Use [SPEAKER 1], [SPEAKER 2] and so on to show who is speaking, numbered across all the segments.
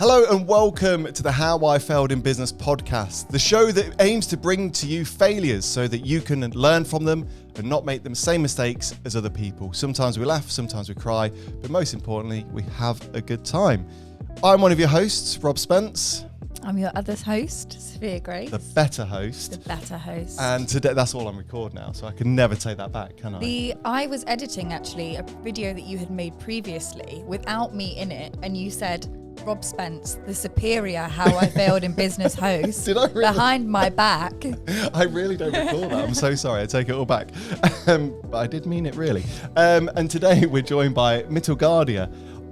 [SPEAKER 1] Hello and welcome to the How I Failed in Business podcast, the show that aims to bring to you failures so that you can learn from them and not make the same mistakes as other people. Sometimes we laugh, sometimes we cry, but most importantly, we have a good time. I'm one of your hosts, Rob Spence.
[SPEAKER 2] I'm your other host, Sophia Grace.
[SPEAKER 1] The better host.
[SPEAKER 2] The better host.
[SPEAKER 1] And today, that's all on record now, so I can never take that back, can I?
[SPEAKER 2] I was editing actually a video that you had made previously without me in it, and you said, Rob Spence, the superior How I Failed in Business host.
[SPEAKER 1] Did I really?
[SPEAKER 2] Behind my back.
[SPEAKER 1] I really don't recall that. I'm so sorry. I take it all back. But I did mean it really. And today we're joined by Mitul Gadhia,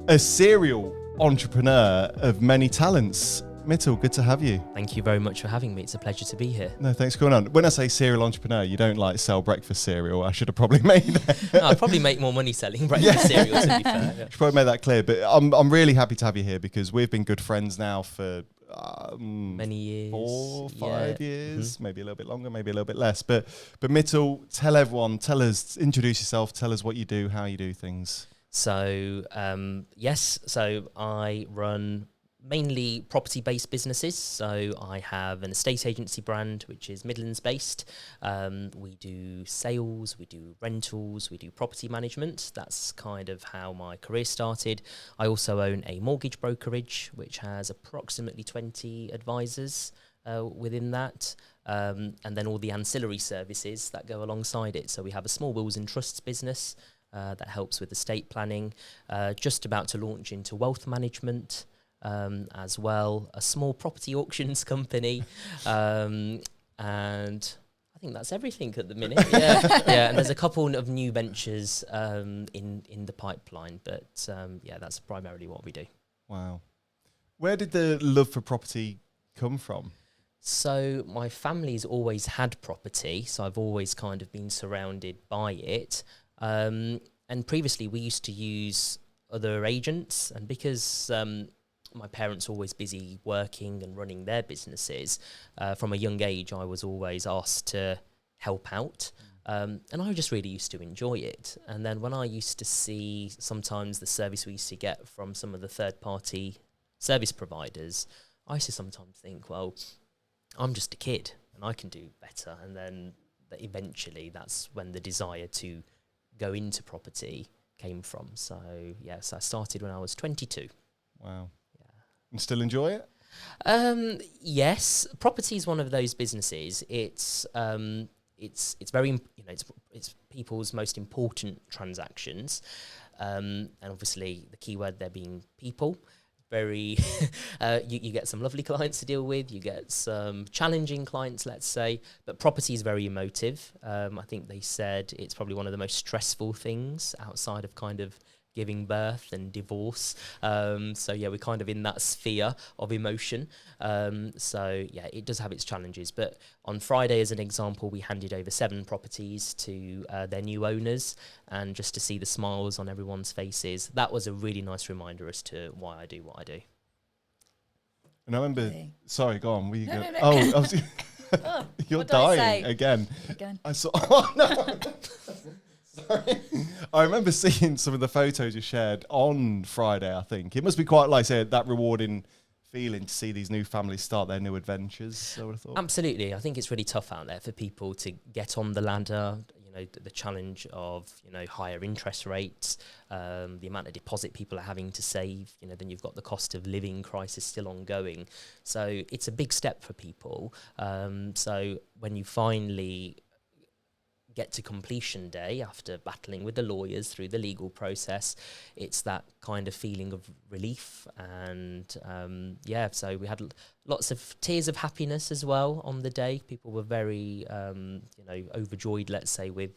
[SPEAKER 1] a serial entrepreneur of many talents. Mitul, good to have you.
[SPEAKER 3] Thank you very much for having me. It's a pleasure to be here.
[SPEAKER 1] No, thanks for coming on. When I say serial entrepreneur, you don't like sell breakfast cereal. I should have probably made that.
[SPEAKER 3] No, I'd probably make more money selling breakfast cereal, to be fair. Yeah.
[SPEAKER 1] Should probably make that clear. But I'm really happy to have you here because we've been good friends now for
[SPEAKER 3] many years.
[SPEAKER 1] 4, 5 years, maybe a little bit longer, maybe a little bit less. But Mitul, introduce yourself, tell us what you do, how you do things.
[SPEAKER 3] So I run mainly property-based businesses. So I have an estate agency brand, which is Midlands-based. We do sales, we do rentals, we do property management. That's kind of how my career started. I also own a mortgage brokerage, which has approximately 20 advisors within that. And then all the ancillary services that go alongside it. So we have a small wills and trusts business that helps with estate planning, just about to launch into wealth management, as well, a small property auctions company, and I think that's everything at the minute. Yeah, and there's a couple of new ventures in the pipeline, but that's primarily what we do.
[SPEAKER 1] Wow. Where did the love for property come from?
[SPEAKER 3] So my family's always had property, so I've always kind of been surrounded by it. And previously we used to use other agents, and because my parents were always busy working and running their businesses, from a young age I was always asked to help out, and I just really used to enjoy it. And then when I used to see sometimes the service we used to get from some of the third-party service providers, I used to sometimes think, well, I'm just a kid and I can do better. And then eventually that's when the desire to go into property came from. So yes, I started when I was 22.
[SPEAKER 1] Wow. And still enjoy it?
[SPEAKER 3] Yes, property is one of those businesses. It's very, it's people's most important transactions, and obviously the key word there being people. Very, you get some lovely clients to deal with. You get some challenging clients, let's say. But property is very emotive. I think they said it's probably one of the most stressful things outside of kind of giving birth and divorce. We're kind of in that sphere of emotion. It does have its challenges. But on Friday, as an example, we handed over 7 properties to their new owners, and just to see the smiles on everyone's faces, that was a really nice reminder as to why I do what I do.
[SPEAKER 1] And I remember, sorry, go on.
[SPEAKER 2] No.
[SPEAKER 1] Oh, I was, you're dying
[SPEAKER 2] again.
[SPEAKER 1] I saw, oh no. Sorry. I remember seeing some of the photos you shared on Friday, I think. It must be quite, like I said, that rewarding feeling to see these new families start their new adventures, I would have thought.
[SPEAKER 3] Absolutely. I think it's really tough out there for people to get on the ladder, the challenge of, higher interest rates, the amount of deposit people are having to save, then you've got the cost of living crisis still ongoing. So it's a big step for people. So when you finally get to completion day after battling with the lawyers through the legal process, it's that kind of feeling of relief. And so we had lots of tears of happiness as well on the day. People were very overjoyed, let's say, with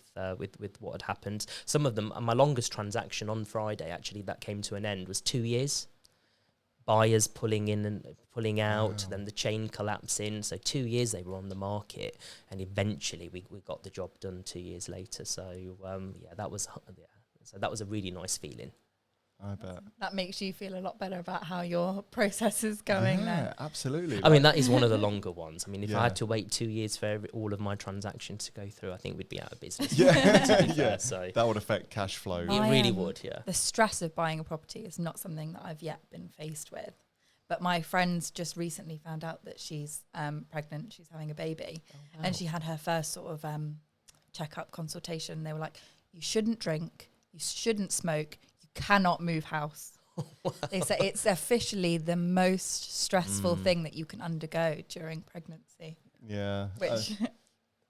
[SPEAKER 3] what had happened. Some of them, my longest transaction on Friday actually that came to an end was 2 years. Buyers pulling in and pulling out, then the chain collapsing. So 2 years they were on the market, and eventually we got the job done 2 years later. So that was a really nice feeling.
[SPEAKER 1] I bet.
[SPEAKER 2] That makes you feel a lot better about how your process is going then.
[SPEAKER 1] Yeah, absolutely.
[SPEAKER 3] I mean, that is one of the longer ones. I mean, if I had to wait 2 years for all of my transactions to go through, I think we'd be out of business.
[SPEAKER 1] Yeah,
[SPEAKER 3] so
[SPEAKER 1] that would affect cash flow.
[SPEAKER 3] It really would, yeah.
[SPEAKER 2] The stress of buying a property is not something that I've yet been faced with. But my friend's just recently found out that she's pregnant. She's having a baby. Oh, wow. And she had her first sort of checkup consultation. They were like, you shouldn't drink, you shouldn't smoke, you cannot move house. Wow. They say it's officially the most stressful thing that you can undergo during pregnancy.
[SPEAKER 1] Yeah.
[SPEAKER 2] Which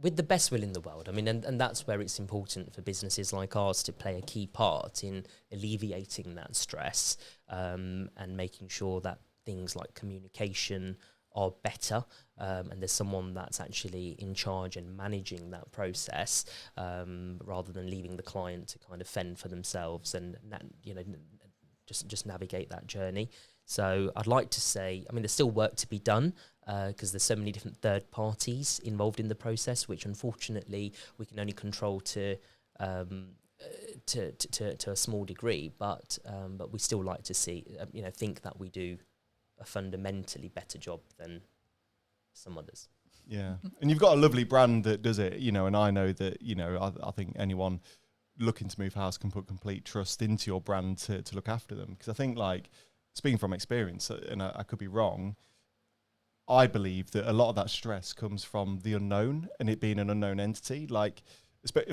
[SPEAKER 3] with the best will in the world. I mean, and that's where it's important for businesses like ours to play a key part in alleviating that stress and making sure that things like communication are better, and there's someone that's actually in charge and managing that process, rather than leaving the client to kind of fend for themselves and just navigate that journey. So I'd like to say, I mean, there's still work to be done because there's so many different third parties involved in the process, which unfortunately we can only control to a small degree. But we still like to see, think that we do a fundamentally better job than some others.
[SPEAKER 1] Yeah. And you've got a lovely brand that does it, and I know that, I think anyone looking to move house can put complete trust into your brand to look after them. Because I think, like, speaking from experience, and I could be wrong, I believe that a lot of that stress comes from the unknown and it being an unknown entity. Like,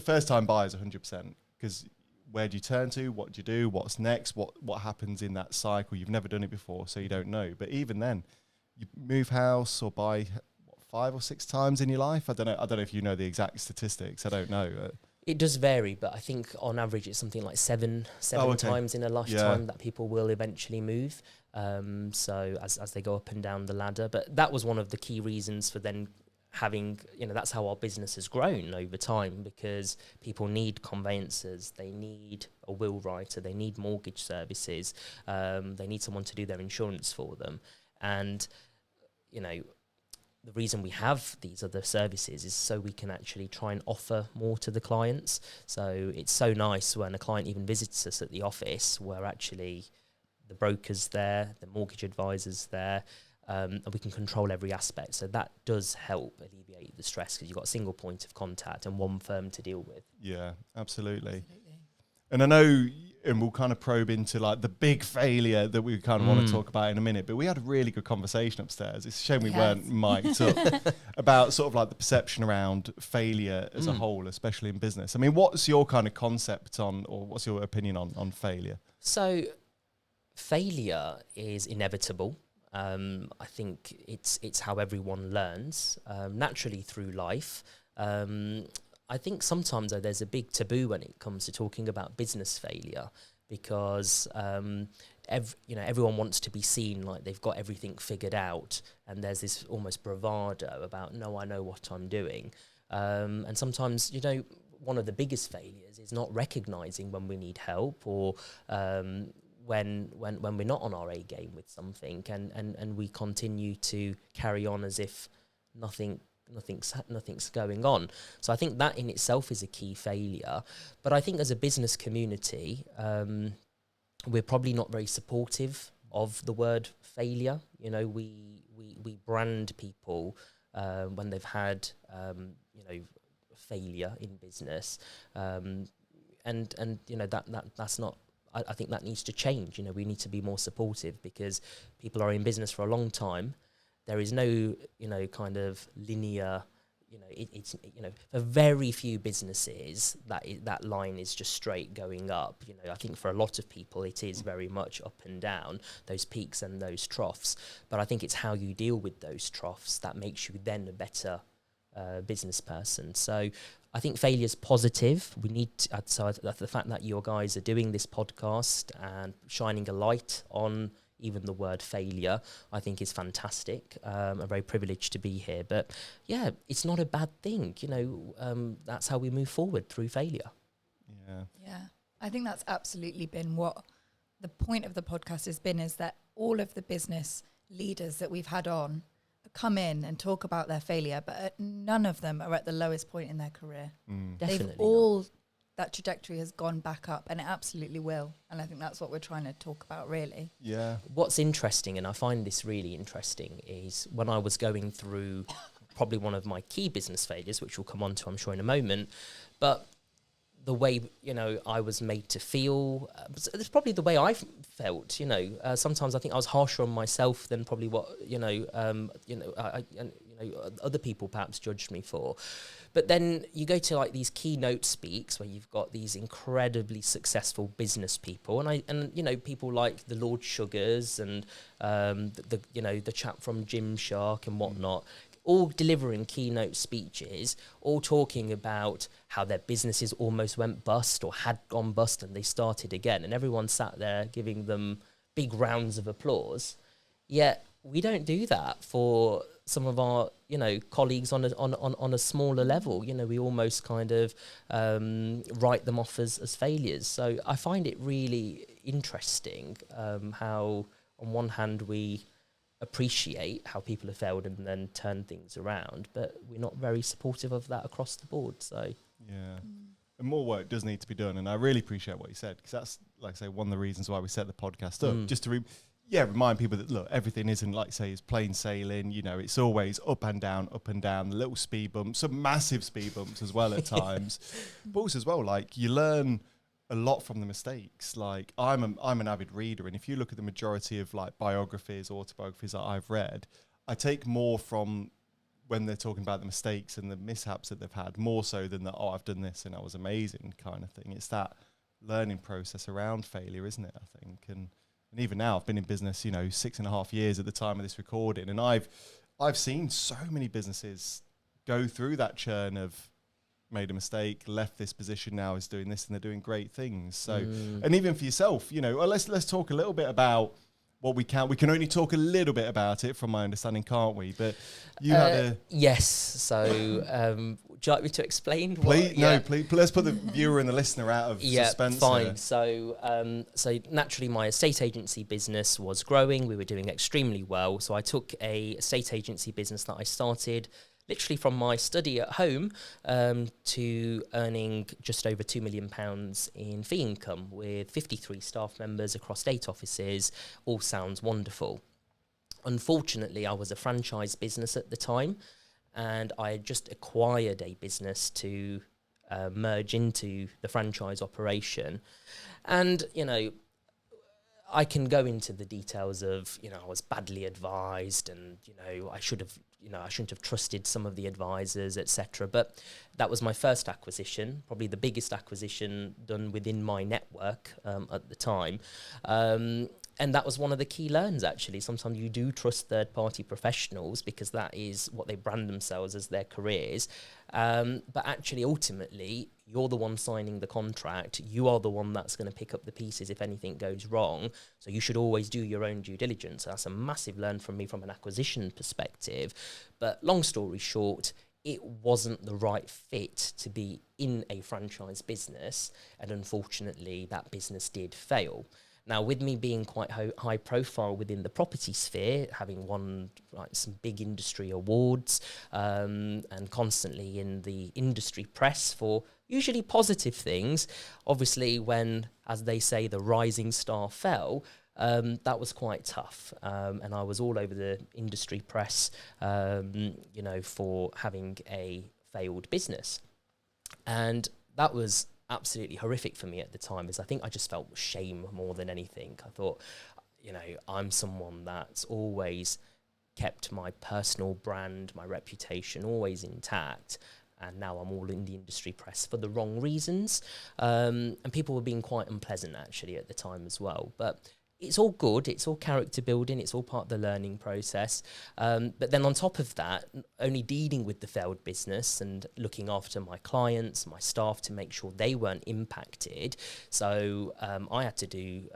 [SPEAKER 1] first-time buyers, 100%, because where do you turn to? What do you do? What's next? What happens in that cycle? You've never done it before, so you don't know. But even then, you move house or buy 5 or 6 times in your life. I don't know if you know the exact statistics. I don't know.
[SPEAKER 3] It does vary, but I think on average it's something like seven times in a lifetime that people will eventually move. So as they go up and down the ladder. But that was one of the key reasons for then having, that's how our business has grown over time, because people need conveyancers, they need a will writer, they need mortgage services, they need someone to do their insurance for them. And, the reason we have these other services is so we can actually try and offer more to the clients. So it's so nice when a client even visits us at the office, where actually the broker's there, the mortgage advisor's there, and we can control every aspect. So that does help alleviate the stress because you've got a single point of contact and one firm to deal with.
[SPEAKER 1] Yeah, absolutely. And I know, and we'll kind of probe into like the big failure that we kind of want to talk about in a minute, but we had a really good conversation upstairs. It's a shame we weren't mic'd up about sort of like the perception around failure as a whole, especially in business. I mean, what's your kind of concept on, or what's your opinion on failure? So
[SPEAKER 3] failure is inevitable. I think it's how everyone learns naturally through life. I think sometimes though there's a big taboo when it comes to talking about business failure, because everyone wants to be seen like they've got everything figured out, and there's this almost bravado about no, I know what I'm doing, and sometimes one of the biggest failures is not recognizing when we need help, or when we're not on our A game with something, and we continue to carry on as if nothing's going on. So I think that in itself is a key failure. But I think as a business community, we're probably not very supportive of the word failure. We brand people when they've had failure in business, and that's not. I think that needs to change. We need to be more supportive, because people are in business for a long time. There is no, kind of linear, it's for very few businesses that line is just straight going up. I think for a lot of people it is very much up and down, those peaks and those troughs. But I think it's how you deal with those troughs that makes you then a better business person. So I think failure is positive. We need to, so the fact that you guys are doing this podcast and shining a light on even the word failure, I think is fantastic. I'm very privileged to be here. But yeah, it's not a bad thing. That's how we move forward, through failure.
[SPEAKER 2] Yeah. I think that's absolutely been what the point of the podcast has been, is that all of the business leaders that we've had on come in and talk about their failure, but none of them are at the lowest point in their career.
[SPEAKER 3] Definitely
[SPEAKER 2] They've all, that trajectory has gone back up, and it absolutely will. And I think that's what we're trying to talk about, really.
[SPEAKER 1] Yeah.
[SPEAKER 3] What's interesting, and I find this really interesting, is when I was going through probably one of my key business failures, which we'll come on to, I'm sure, in a moment, but the way, you know, I was made to feel. It's probably the way I felt, you know. Sometimes I think I was harsher on myself than probably what, other people perhaps judged me for. But then you go to like these keynote speaks where you've got these incredibly successful business people, and people like the Lord Sugars and the chap from Gymshark and whatnot, all delivering keynote speeches, all talking about how their businesses almost went bust or had gone bust and they started again, and everyone sat there giving them big rounds of applause. Yet we don't do that for some of our, colleagues on a smaller level. You know, we almost kind of write them off as failures. So I find it really interesting how, on one hand, we appreciate how people have failed and then turn things around, but we're not very supportive of that across the board. So
[SPEAKER 1] yeah, and more work does need to be done, and I really appreciate what you said, because that's, like I say, one of the reasons why we set the podcast up, just to remind people that, look, everything isn't, like say, is plain sailing. You know, it's always up and down, the little speed bumps, some massive speed bumps as well at times, but also as well, like, you learn a lot from the mistakes. Like, I'm an avid reader, and if you look at the majority of like biographies, autobiographies that I've read, I take more from when they're talking about the mistakes and the mishaps that they've had, more so than that, I've done this and I was amazing kind of thing. It's that learning process around failure, isn't it, I think? And even now, I've been in business, 6.5 years at the time of this recording, and I've seen so many businesses go through that churn of made a mistake, left this position, now is doing this, and they're doing great things. So, and even for yourself, let's talk a little bit about what we can. We can only talk a little bit about it, from my understanding, can't we? But you had a...
[SPEAKER 3] Yes. So, would you like me to explain?
[SPEAKER 1] Please, please. Let's put the viewer and the listener out of suspense.
[SPEAKER 3] Fine.
[SPEAKER 1] Here.
[SPEAKER 3] So naturally, my estate agency business was growing. We were doing extremely well. So I took a estate agency business that I started literally from my study at home to earning just over £2 million in fee income with 53 staff members across 8 offices. All sounds wonderful. Unfortunately, I was a franchise business at the time, and I had just acquired a business to merge into the franchise operation. And, I can go into the details of, I was badly advised, and, I shouldn't have trusted some of the advisors, etc. But that was my first acquisition, probably the biggest acquisition done within my network at the time. And that was one of the key learns, actually. Sometimes you do trust third-party professionals because that is what they brand themselves as their careers. But actually, ultimately, you're the one signing the contract. You are the one that's going to pick up the pieces if anything goes wrong. So you should always do your own due diligence. That's a massive learn from me from an acquisition perspective. But long story short, it wasn't the right fit to be in a franchise business. And unfortunately, that business did fail. Now, with me being quite high profile within the property sphere, having won some big industry awards and constantly in the industry press for usually positive things, obviously when, as they say, the rising star fell, that was quite tough. And I was all over the industry press, for having a failed business. And that was absolutely horrific for me at the time, is I think I just felt shame more than anything. I thought, I'm someone that's always kept my personal brand, my reputation always intact, and now I'm all in the industry press for the wrong reasons. And people were being quite unpleasant actually at the time as well. But it's all good, it's all character building, it's all part of the learning process. But then on top of that, only dealing with the failed business and looking after my clients, my staff, to make sure they weren't impacted. So I had to do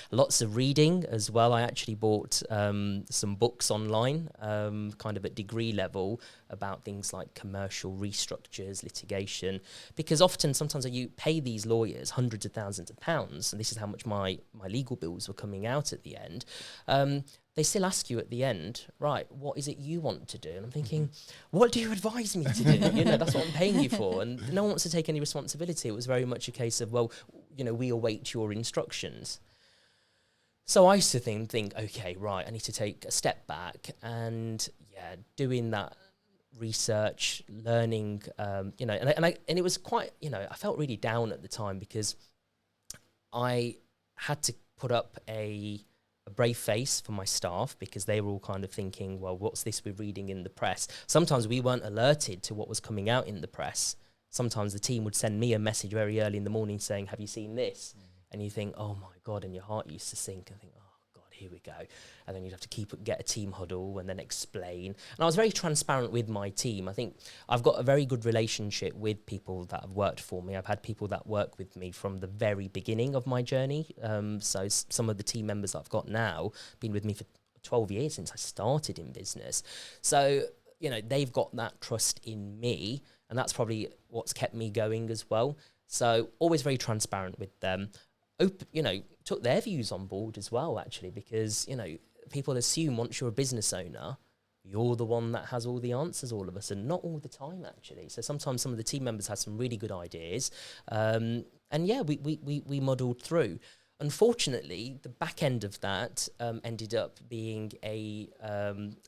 [SPEAKER 3] lots of reading as well. I actually bought some books online, kind of at degree level, about things like commercial restructures, litigation, because sometimes you pay these lawyers hundreds of thousands of pounds, and this is how much my legal bills were coming out at the end. They still ask you at the end, right, what is it you want to do? And I'm thinking, what do you advise me to do? That's what I'm paying you for. And no one wants to take any responsibility. It was very much a case of, well, we await your instructions. So I used to think, okay, right, I need to take a step back, and doing that research, learning, and it was quite, I felt really down at the time because I had to put up a brave face for my staff because they were all kind of thinking, well, what's this we're reading in the press? Sometimes we weren't alerted to what was coming out in the press. Sometimes the team would send me a message very early in the morning saying, have you seen this? And you think, oh my God, and your heart used to sink and think, oh God, here we go. And then you'd have to get a team huddle and then explain. And I was very transparent with my team. I think I've got a very good relationship with people that have worked for me. I've had people that work with me from the very beginning of my journey. So some of the team members that I've got now been with me for 12 years since I started in business. So, they've got that trust in me, and that's probably what's kept me going as well. So always very transparent with them. Took their views on board as well, actually, because, people assume once you're a business owner, you're the one that has all the answers all of us, and not all the time, actually. So sometimes some of the team members had some really good ideas. We muddled through. Unfortunately, the back end of that ended up being a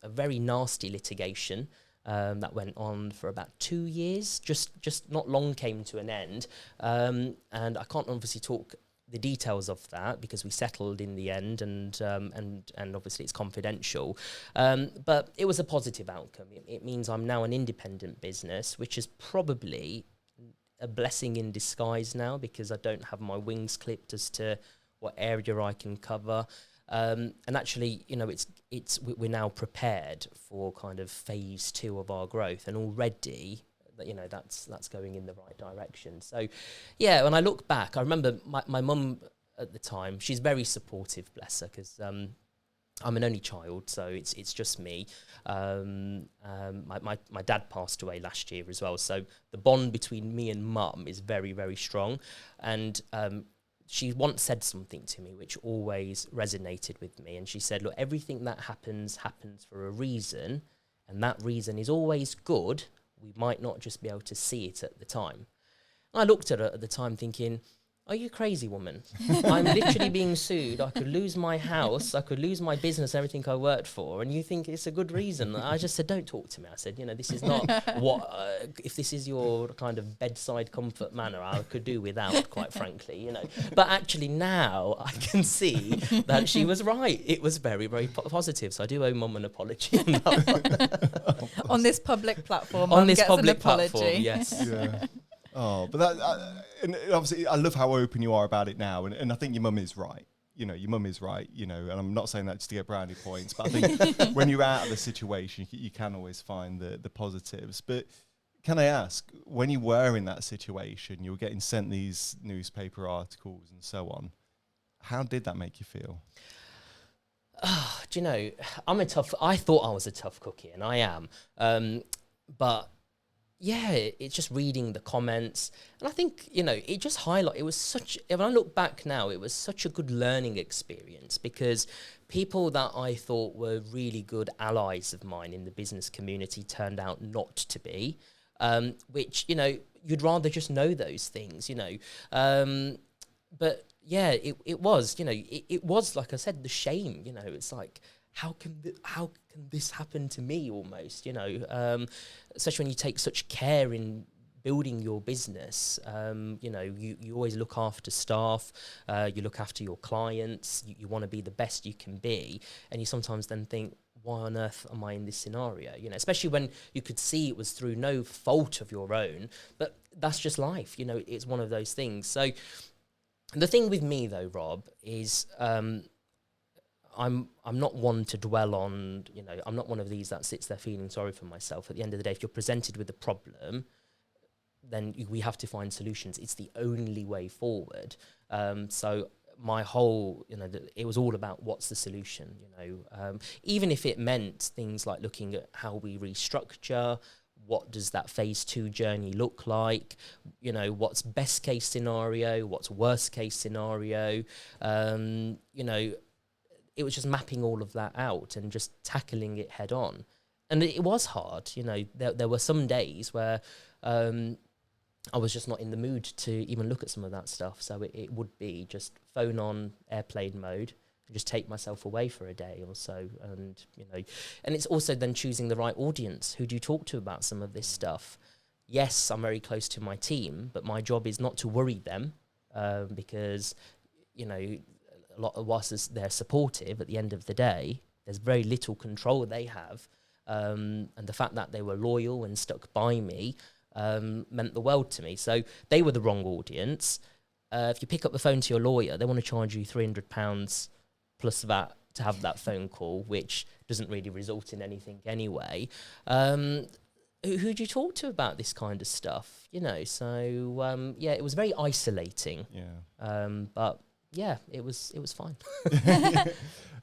[SPEAKER 3] very nasty litigation that went on for about 2 years, just not long came to an end. And I can't obviously talk the details of that because we settled in the end, and obviously it's confidential. But it was a positive outcome. It means I'm now an independent business, which is probably a blessing in disguise now because I don't have my wings clipped as to what area I can cover. And actually, we're now prepared for kind of phase 2 of our growth, and already that's going in the right direction. So, yeah, when I look back, I remember my mum at the time. She's very supportive, bless her, because I'm an only child, so it's just me. My dad passed away last year as well, so the bond between me and mum is very, very strong. And she once said something to me which always resonated with me, and she said, look, everything that happens for a reason, and that reason is always good. We might not just be able to see it at the time. And I looked at her at the time thinking, are you crazy, woman? I'm literally being sued. I could lose my house. I could lose my business, everything I worked for. And you think it's a good reason. I just said, don't talk to me. I said, this is not what, if this is your kind of bedside comfort manner, I could do without, quite frankly, But actually now I can see that she was right. It was very, very positive. So I do owe Mum an apology on that one.
[SPEAKER 2] On this public platform,
[SPEAKER 3] on this
[SPEAKER 2] gets
[SPEAKER 3] public
[SPEAKER 2] an apology.
[SPEAKER 3] platform, yes.
[SPEAKER 1] Yeah. Oh, but and obviously I love how open you are about it now, and I think your mum is right. Your mum is right. And I'm not saying that just to get brownie points, but I think when you're out of the situation, you can always find the positives. But can I ask, when you were in that situation, you were getting sent these newspaper articles and so on, how did that make you feel?
[SPEAKER 3] Do you know, I thought I was a tough cookie, and I am, but yeah, it's just reading the comments. And I think, it just when I look back now, it was such a good learning experience because people that I thought were really good allies of mine in the business community turned out not to be, which, you'd rather just know those things, but yeah, it was, it was, like I said, the shame, it's like, how can this happen to me almost, especially when you take such care in building your business. You always look after staff, you look after your clients, you want to be the best you can be. And you sometimes then think, why on earth am I in this scenario? Especially when you could see it was through no fault of your own, but that's just life. It's one of those things. So the thing with me though, Rob, is, I'm not one to dwell on, I'm not one of these that sits there feeling sorry for myself. At the end of the day, if you're presented with a problem, then we have to find solutions. It's the only way forward. So my whole, it was all about what's the solution, even if it meant things like looking at how we restructure, what does that phase 2 journey look like, what's best case scenario, what's worst case scenario, it was just mapping all of that out and just tackling it head on. And it was hard. There were some days where I was just not in the mood to even look at some of that stuff. So it would be just phone on airplane mode, just take myself away for a day or so. And, and it's also then choosing the right audience. Who do you talk to about some of this stuff? Yes, I'm very close to my team, but my job is not to worry them, because, a lot of whilst they're supportive, at the end of the day, there's very little control they have. And the fact that they were loyal and stuck by me meant the world to me. So they were the wrong audience. If you pick up the phone to your lawyer, they want to charge you £300 plus that to have that phone call, which doesn't really result in anything anyway. Who do you talk to about this kind of stuff? So it was very isolating.
[SPEAKER 1] Yeah.
[SPEAKER 3] But yeah, it was fine.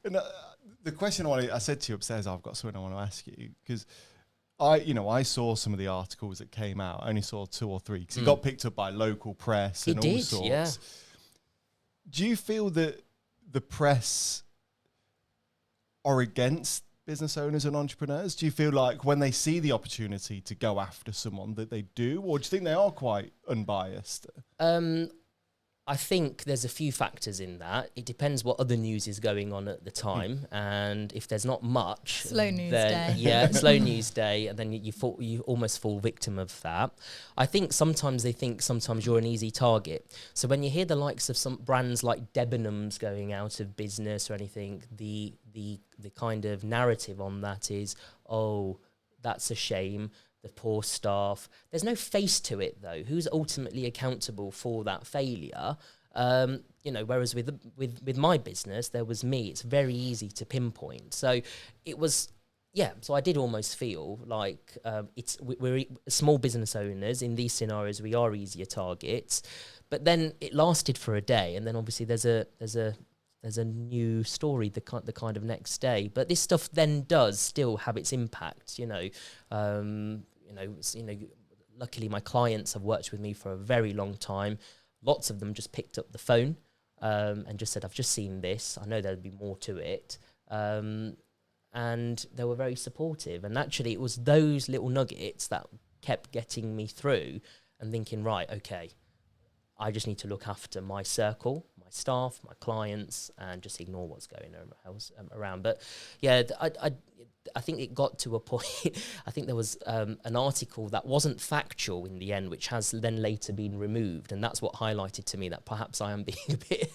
[SPEAKER 1] And, the question I said to you upstairs, I've got something I want to ask you, because I saw some of the articles that came out. I only saw 2 or 3 because it got picked up by local press and all sorts. Yeah. Do you feel that the press are against business owners and entrepreneurs? Do you feel like when they see the opportunity to go after someone that they do, or do you think they are quite unbiased?
[SPEAKER 3] I think there's a few factors in that. It depends what other news is going on at the time, and if there's not much,
[SPEAKER 2] slow news day.
[SPEAKER 3] Yeah, slow news day, and then you almost fall victim of that. I think sometimes they think sometimes you're an easy target. So when you hear the likes of some brands like Debenhams going out of business or anything, the kind of narrative on that is, oh, that's a shame. The poor staff. There's no face to it, though. Who's ultimately accountable for that failure? Whereas with my business, there was me. It's very easy to pinpoint. So it was, So I did almost feel like we're small business owners. In these scenarios, we are easier targets. But then it lasted for a day, and then obviously there's a new story the kind of next day. But this stuff then does still have its impact, luckily my clients have worked with me for a very long time. Lots of them just picked up the phone and just said, I've just seen this. I know there'll be more to it. And they were very supportive. And actually it was those little nuggets that kept getting me through and thinking, right, okay, I just need to look after my circle, my staff, my clients, and just ignore what's going around. But yeah, I think it got to a point. I think there was an article that wasn't factual in the end, which has then later been removed, and that's what highlighted to me that perhaps I am being a bit,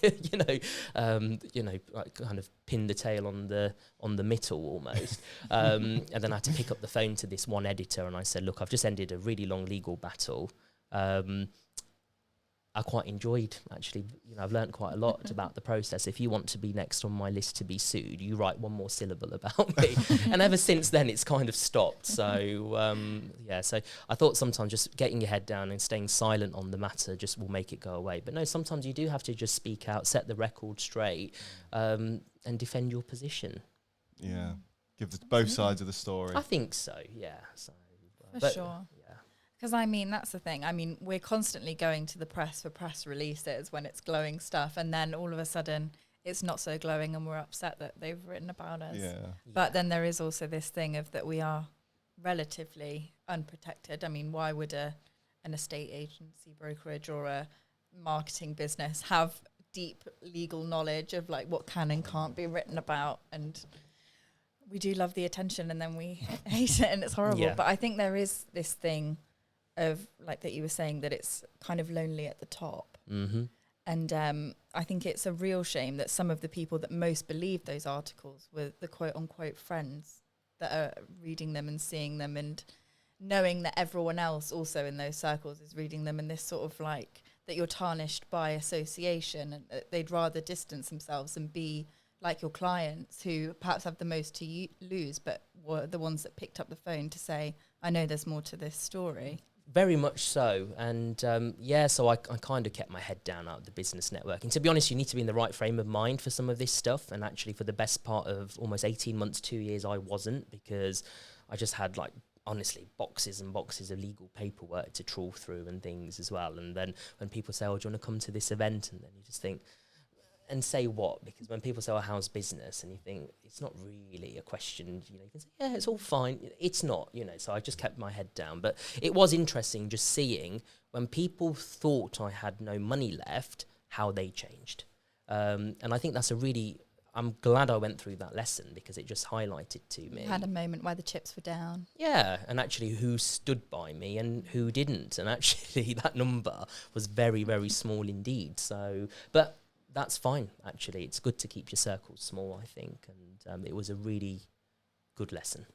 [SPEAKER 3] kind of pin the tail on the Mitul almost. And then I had to pick up the phone to this one editor, and I said, look, I've just ended a really long legal battle. I quite enjoyed, actually, I've learned quite a lot about the process. If you want to be next on my list to be sued, you write one more syllable about me. And ever since then, it's kind of stopped. So, so I thought sometimes just getting your head down and staying silent on the matter just will make it go away. But no, sometimes you do have to just speak out, set the record straight, and defend your position.
[SPEAKER 1] Yeah, give both sides of the story.
[SPEAKER 3] I think so, yeah. So,
[SPEAKER 2] For sure. Because, that's the thing. We're constantly going to the press for press releases when it's glowing stuff, and then all of a sudden it's not so glowing and we're upset that they've written about us.
[SPEAKER 1] Yeah.
[SPEAKER 2] But then there is also this thing of that we are relatively unprotected. Why would an estate agency, brokerage, or a marketing business have deep legal knowledge of like what can and can't be written about? And we do love the attention, and then we hate it, and it's horrible.
[SPEAKER 3] Yeah.
[SPEAKER 2] But I think there is this thing of, like that you were saying, that it's kind of lonely at the top.
[SPEAKER 3] Mm-hmm.
[SPEAKER 2] And I think it's a real shame that some of the people that most believed those articles were the quote-unquote friends that are reading them and seeing them and knowing that everyone else also in those circles is reading them, and this sort of like that you're tarnished by association, and they'd rather distance themselves and be like your clients who perhaps have the most to lose, but were the ones that picked up the phone to say, I know there's more to this story.
[SPEAKER 3] Very much so. And so I kind of kept my head down out of the business networking. To be honest, you need to be in the right frame of mind for some of this stuff. And actually for the best part of almost 18 months, 2 years, I wasn't, because I just had honestly, boxes and boxes of legal paperwork to trawl through and things as well. And then when people say, oh, do you want to come to this event? And then you just think, and say what? Because when people say, oh, how's business? And you think, it's not really a question, you can say, yeah, it's all fine. It's not, so I just kept my head down. But it was interesting just seeing when people thought I had no money left, how they changed. And I think that's a really, I'm glad I went through that lesson because it just highlighted to me.
[SPEAKER 2] You had a moment where the chips were down.
[SPEAKER 3] Yeah, and actually who stood by me and who didn't. And actually that number was very, very small indeed. So, but that's fine, actually. It's good to keep your circles small, I think. And it was a really good lesson.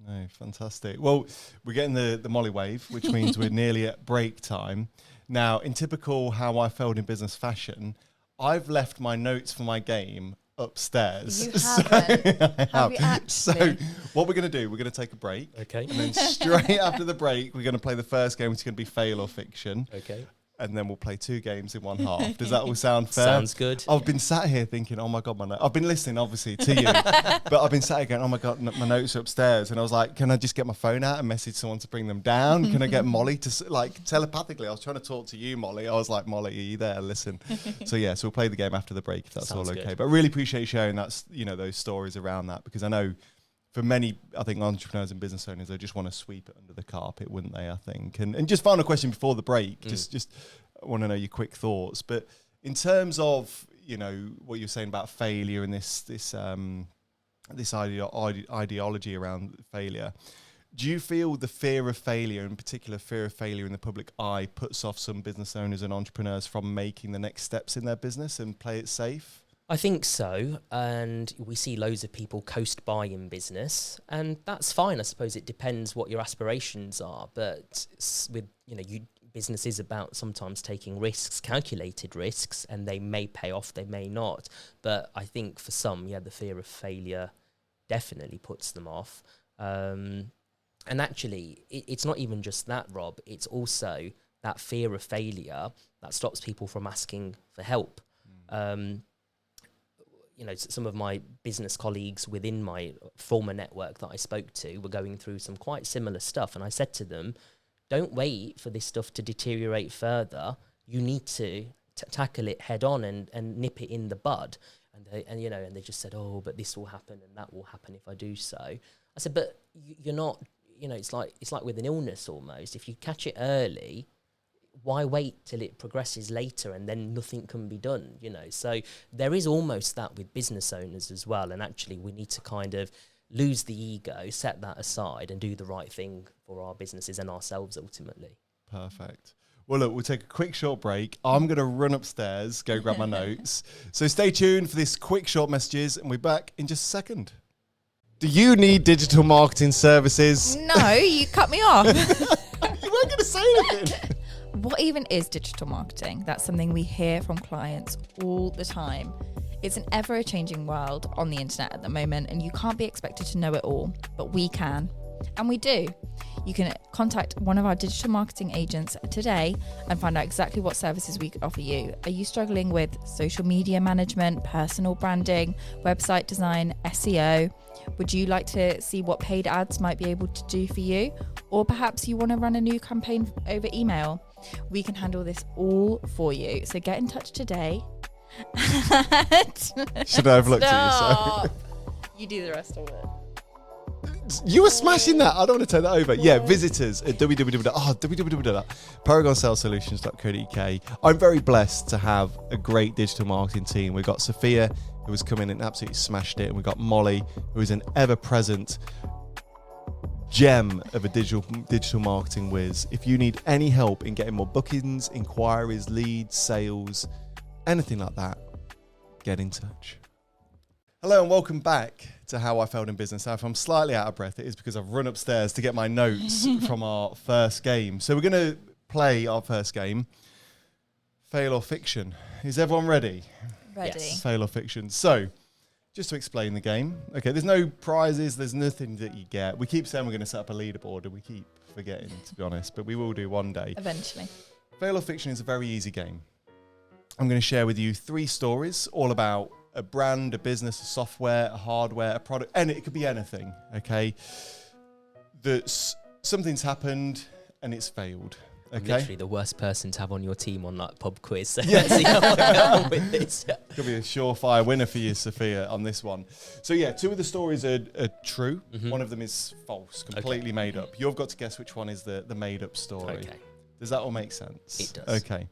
[SPEAKER 1] No, fantastic. Well, we're getting the Molly wave, which means we're nearly at break time. Now, in typical How I Failed in Business fashion, I've left my notes for my game upstairs.
[SPEAKER 2] You haven't. Have you actually?
[SPEAKER 1] So what we're going to do, we're going to take a break.
[SPEAKER 3] Okay.
[SPEAKER 1] And then straight after the break, we're going to play the first game, which is going to be Fail or Fiction.
[SPEAKER 3] Okay.
[SPEAKER 1] And then we'll play 2 games in one half. Does that all sound fair?
[SPEAKER 3] Sounds good.
[SPEAKER 1] I've been sat here thinking, oh my God, I've been listening obviously to you, but I've been sat here going, oh my God, my notes are upstairs. And I was like, can I just get my phone out and message someone to bring them down? Can I get Molly to, like, telepathically? I was trying to talk to you, Molly. I was like, Molly, are you there? Listen. So we'll play the game after the break if that's
[SPEAKER 3] Sounds
[SPEAKER 1] all okay.
[SPEAKER 3] good.
[SPEAKER 1] But I really appreciate you sharing that, those stories around that, because I know for many, I think, entrepreneurs and business owners, they just want to sweep it under the carpet, wouldn't they, I think? And just final question before the break, just I want to know your quick thoughts. But in terms of, what you're saying about failure and this ideology around failure, do you feel the fear of failure, in particular fear of failure in the public eye, puts off some business owners and entrepreneurs from making the next steps in their business and play it safe?
[SPEAKER 3] I think so, and we see loads of people coast by in business, and that's fine. I suppose it depends what your aspirations are, but with business is about sometimes taking risks, calculated risks, and they may pay off, they may not. But I think for some, the fear of failure definitely puts them off. And actually, it's not even just that, Rob. It's also that fear of failure that stops people from asking for help. Some of my business colleagues within my former network that I spoke to were going through some quite similar stuff. And I said to them, don't wait for this stuff to deteriorate further. You need to tackle it head on and nip it in the bud. And they just said, oh, but this will happen and that will happen if I do so. I said, but you're not, it's like with an illness almost. If you catch it early, why wait till it progresses later and then nothing can be done, So there is almost that with business owners as well. And actually we need to kind of lose the ego, set that aside and do the right thing for our businesses and ourselves ultimately.
[SPEAKER 1] Perfect. Well, look, we'll take a quick short break. I'm going to run upstairs, go grab my notes. So stay tuned for this quick short messages and we're back in just a second. Do you need digital marketing services?
[SPEAKER 2] No, you cut me off.
[SPEAKER 1] You weren't going to say anything.
[SPEAKER 2] What even is digital marketing? That's something we hear from clients all the time. It's an ever-changing world on the internet at the moment, and you can't be expected to know it all, but we can, and we do. You can contact one of our digital marketing agents today and find out exactly what services we could offer you. Are you struggling with social media management, personal branding, website design, SEO? Would you like to see what paid ads might be able to do for you? Or perhaps you want to run a new campaign over email? We can handle this all for you. So get in touch today.
[SPEAKER 1] Should I have looked at you? So?
[SPEAKER 2] You do the rest of it.
[SPEAKER 1] You were smashing that. I don't want to take that over. Yeah, visitors at www.paragonsalesolutions.co.uk. I'm very blessed to have a great digital marketing team. We've got Sophia, who has come in and absolutely smashed it. And we've got Molly, who is an ever-present gem of a digital marketing whiz. If you need any help in getting more bookings, inquiries, leads, sales, anything like that, get in touch. Hello and welcome back to How I Failed in Business. Now, if I'm slightly out of breath, it is because I've run upstairs to get my notes from our first game. So we're going to play our first game, Fail or Fiction. Is everyone ready?
[SPEAKER 2] Ready.
[SPEAKER 3] Yes.
[SPEAKER 1] Fail or Fiction. So, just to explain the game. Okay, there's no prizes, there's nothing that you get. We keep saying we're going to set up a leaderboard and we keep forgetting, to be honest, but we will do one day.
[SPEAKER 2] Eventually.
[SPEAKER 1] Fail or Fiction is a very easy game. I'm going to share with you 3 stories all about a brand, a business, a software, a hardware, a product, and it could be anything, okay? That's something's happened and it's failed.
[SPEAKER 3] I'm
[SPEAKER 1] Okay.
[SPEAKER 3] literally the worst person to have on your team on that pub quiz. So
[SPEAKER 1] Yeah.
[SPEAKER 3] let's see how I get on with this.
[SPEAKER 1] Could be a surefire winner for you, Sophia, on this one. So yeah, 2 of the stories are true.
[SPEAKER 3] Mhm.
[SPEAKER 1] One of them is false, completely made up. You've got to guess which one is the made up story.
[SPEAKER 3] Okay.
[SPEAKER 1] Does that all make sense?
[SPEAKER 3] It does.
[SPEAKER 1] Okay.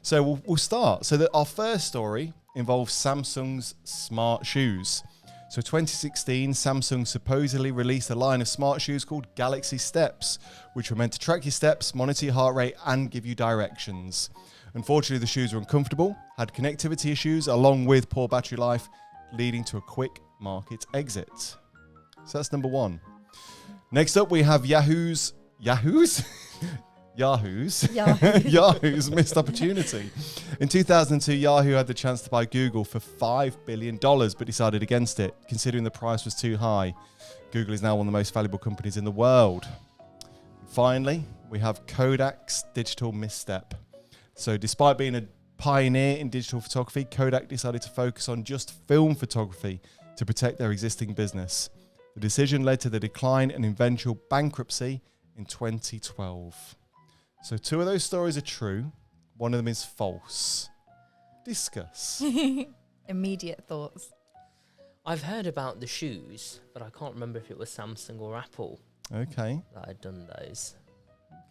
[SPEAKER 1] So we'll start. So our first story involves Samsung's smart shoes. So 2016, Samsung supposedly released a line of smart shoes called Galaxy Steps, which were meant to track your steps, monitor your heart rate, and give you directions. Unfortunately, the shoes were uncomfortable, had connectivity issues, along with poor battery life, leading to a quick market exit. So that's number one. Next up, we have Yahoo's missed opportunity. In 2002, Yahoo had the chance to buy Google for $5 billion, but decided against it, considering the price was too high. Google is now one of the most valuable companies in the world. Finally, we have Kodak's digital misstep. So despite being a pioneer in digital photography, Kodak decided to focus on just film photography to protect their existing business. The decision led to the decline and eventual bankruptcy in 2012. So 2 of those stories are true. 1 of them is false. Discuss.
[SPEAKER 2] Immediate thoughts.
[SPEAKER 3] I've heard about the shoes, but I can't remember if it was Samsung or Apple
[SPEAKER 1] Okay.
[SPEAKER 3] that had done those.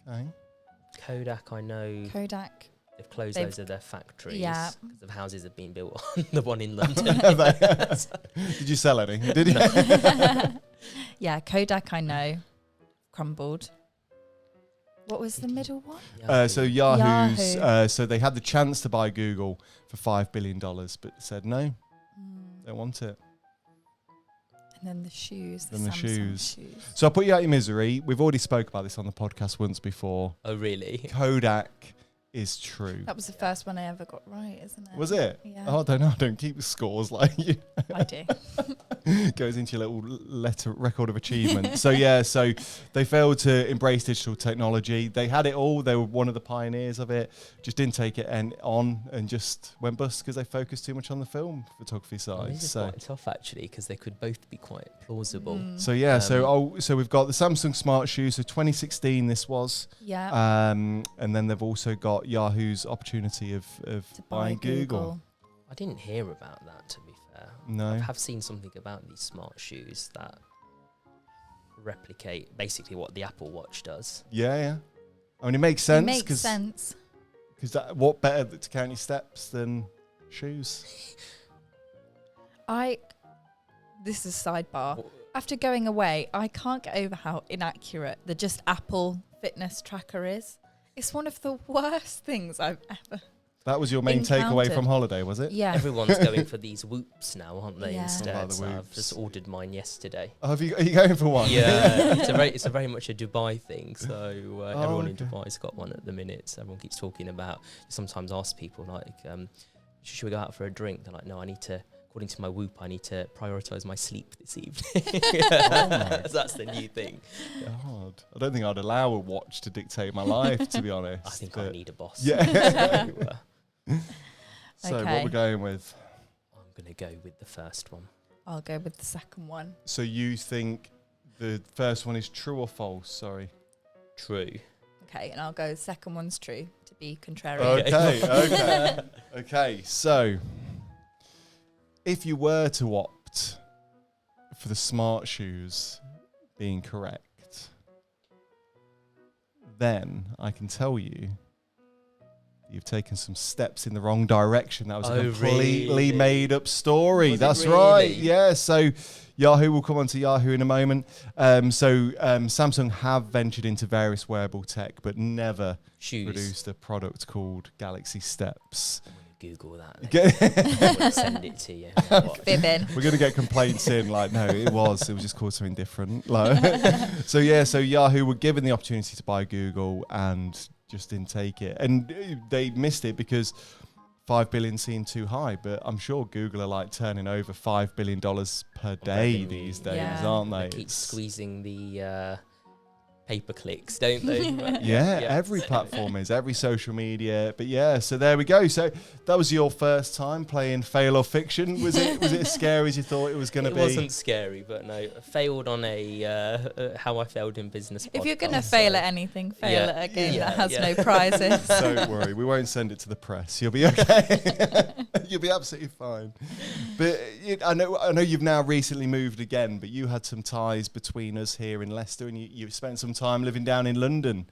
[SPEAKER 1] Okay.
[SPEAKER 3] Kodak, I know
[SPEAKER 2] Kodak.
[SPEAKER 3] they've closed
[SPEAKER 2] They've-
[SPEAKER 3] those of their factories
[SPEAKER 2] Yeah.
[SPEAKER 3] because of houses have been built on the one in London.
[SPEAKER 1] Did you sell any? Did you?
[SPEAKER 2] Yeah, Kodak I know. Crumbled. What was the middle one?
[SPEAKER 1] So Yahoo's,
[SPEAKER 2] Yahoo.
[SPEAKER 1] so they had the chance to buy Google for $5 billion, but said no, don't want it.
[SPEAKER 2] And then the shoes.
[SPEAKER 1] Then the
[SPEAKER 2] Samsung
[SPEAKER 1] shoes. So I'll put you out your misery. We've already spoke about this on the podcast once before.
[SPEAKER 3] Oh, really?
[SPEAKER 1] Kodak is true.
[SPEAKER 2] That was the first one I ever got right, isn't it?
[SPEAKER 1] Was it?
[SPEAKER 2] Yeah.
[SPEAKER 1] Oh, I don't know. I don't keep the scores like you.
[SPEAKER 2] I do.
[SPEAKER 1] Goes into your little record of achievement. So yeah, so they failed to embrace digital technology. They had it all. They were one of the pioneers of it. Just didn't take it on and just went bust because they focused too much on the film photography
[SPEAKER 3] Well,
[SPEAKER 1] side.
[SPEAKER 3] this is
[SPEAKER 1] So
[SPEAKER 3] quite tough actually because they could both be quite plausible.
[SPEAKER 1] so yeah, so we've got the Samsung smart shoes. So 2016 this was.
[SPEAKER 2] Yeah.
[SPEAKER 1] And then they've also got Yahoo's opportunity of
[SPEAKER 2] To
[SPEAKER 1] buying
[SPEAKER 2] buy
[SPEAKER 1] Google.
[SPEAKER 3] I didn't hear about that, to be fair.
[SPEAKER 1] No.
[SPEAKER 3] I have seen something about these smart shoes that replicate basically what the Apple Watch does.
[SPEAKER 1] Yeah. I mean, it makes sense.
[SPEAKER 2] It makes sense.
[SPEAKER 1] Because what better to count your steps than shoes?
[SPEAKER 2] This is sidebar.
[SPEAKER 3] What-
[SPEAKER 2] After going away, I can't get over how inaccurate the just Apple fitness tracker is. It's one of the worst things I've ever.
[SPEAKER 1] That was your main takeaway
[SPEAKER 2] Encountered.
[SPEAKER 1] from holiday, was it?
[SPEAKER 2] Yeah.
[SPEAKER 3] Everyone's going for these whoops now, aren't they?
[SPEAKER 2] Yeah.
[SPEAKER 3] Instead,
[SPEAKER 1] Oh, the
[SPEAKER 3] so I've
[SPEAKER 1] Whoops.
[SPEAKER 3] just ordered mine yesterday.
[SPEAKER 1] Oh, are you going for one?
[SPEAKER 3] Yeah, it's a very much a Dubai thing. So everyone in
[SPEAKER 1] okay.
[SPEAKER 3] Dubai's got one at the minute. So everyone keeps talking about. Sometimes ask people like, should we go out for a drink? They're like, no, I need to. According to my Whoop, I need to prioritise my sleep this evening. That's the new thing.
[SPEAKER 1] God. I don't think I'd allow a watch to dictate my life, to be honest.
[SPEAKER 3] I think I need a boss.
[SPEAKER 1] Yeah.
[SPEAKER 3] So,
[SPEAKER 1] So what
[SPEAKER 2] Okay.
[SPEAKER 1] we're going with?
[SPEAKER 3] I'm going to go with the first one.
[SPEAKER 2] I'll go with the second one.
[SPEAKER 1] So you think the first one is true or false? Sorry.
[SPEAKER 3] True.
[SPEAKER 2] Okay, and I'll go second one's true to be contrary.
[SPEAKER 1] Okay. Okay. So if you were to opt for the smart shoes being correct, then I can tell you you've taken some steps in the wrong direction. That was a completely
[SPEAKER 3] really?
[SPEAKER 1] made up story.
[SPEAKER 3] Was it
[SPEAKER 1] That's right.
[SPEAKER 3] really?
[SPEAKER 1] Yeah. So Yahoo, we'll come on to Yahoo in a moment. Samsung have ventured into various wearable tech, but never
[SPEAKER 3] Shoes.
[SPEAKER 1] produced a product called Galaxy Steps.
[SPEAKER 3] I'm going to Google that.
[SPEAKER 1] Okay.
[SPEAKER 3] I'm going to send it to you. Watch.
[SPEAKER 2] Fibbing.
[SPEAKER 1] We're going to get complaints in like, no, it was just called something different. Like, so Yahoo were given the opportunity to buy Google and just didn't take it. And they missed it because $5 billion seemed too high, but I'm sure Google are like turning over $5 billion per day
[SPEAKER 3] Revenue.
[SPEAKER 1] these days,
[SPEAKER 2] Yeah.
[SPEAKER 1] aren't they?
[SPEAKER 3] They keep
[SPEAKER 1] It's-
[SPEAKER 3] squeezing the pay-per clicks, don't they? But
[SPEAKER 1] Yeah, every platform is, every social media. But yeah, so there we go. So that was your first time playing Fail or Fiction. Was it as scary as you thought it was going to
[SPEAKER 3] It
[SPEAKER 1] be?
[SPEAKER 3] wasn't scary, but no, I failed on a How I Failed in Business
[SPEAKER 2] If you're going to
[SPEAKER 3] podcast,
[SPEAKER 2] fail
[SPEAKER 3] so-
[SPEAKER 2] at anything, fail
[SPEAKER 3] Yeah.
[SPEAKER 2] at a game
[SPEAKER 3] Yeah,
[SPEAKER 2] that has
[SPEAKER 3] yeah.
[SPEAKER 2] no prizes.
[SPEAKER 1] Don't worry, we won't send it to the press. You'll be okay. You'll be absolutely fine. But I know you've now recently moved again, but you had some ties between us here in Leicester, and you've spent some time living down in London.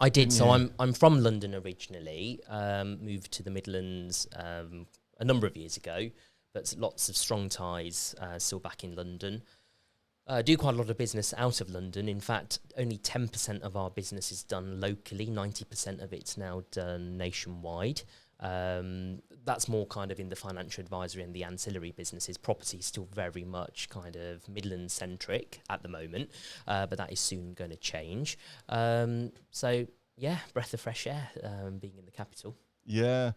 [SPEAKER 3] I did. So
[SPEAKER 1] Yeah.
[SPEAKER 3] I'm from London originally. Moved to the Midlands a number of years ago, but lots of strong ties still back in London. Do quite a lot of business out of London. In fact, only 10% of our business is done locally. 90% of it's now done nationwide. That's more kind of in the financial advisory and the ancillary businesses. Property is still very much kind of Midlands centric at the moment, but that is soon going to change. So yeah, breath of fresh air, being in the capital.
[SPEAKER 1] Yeah.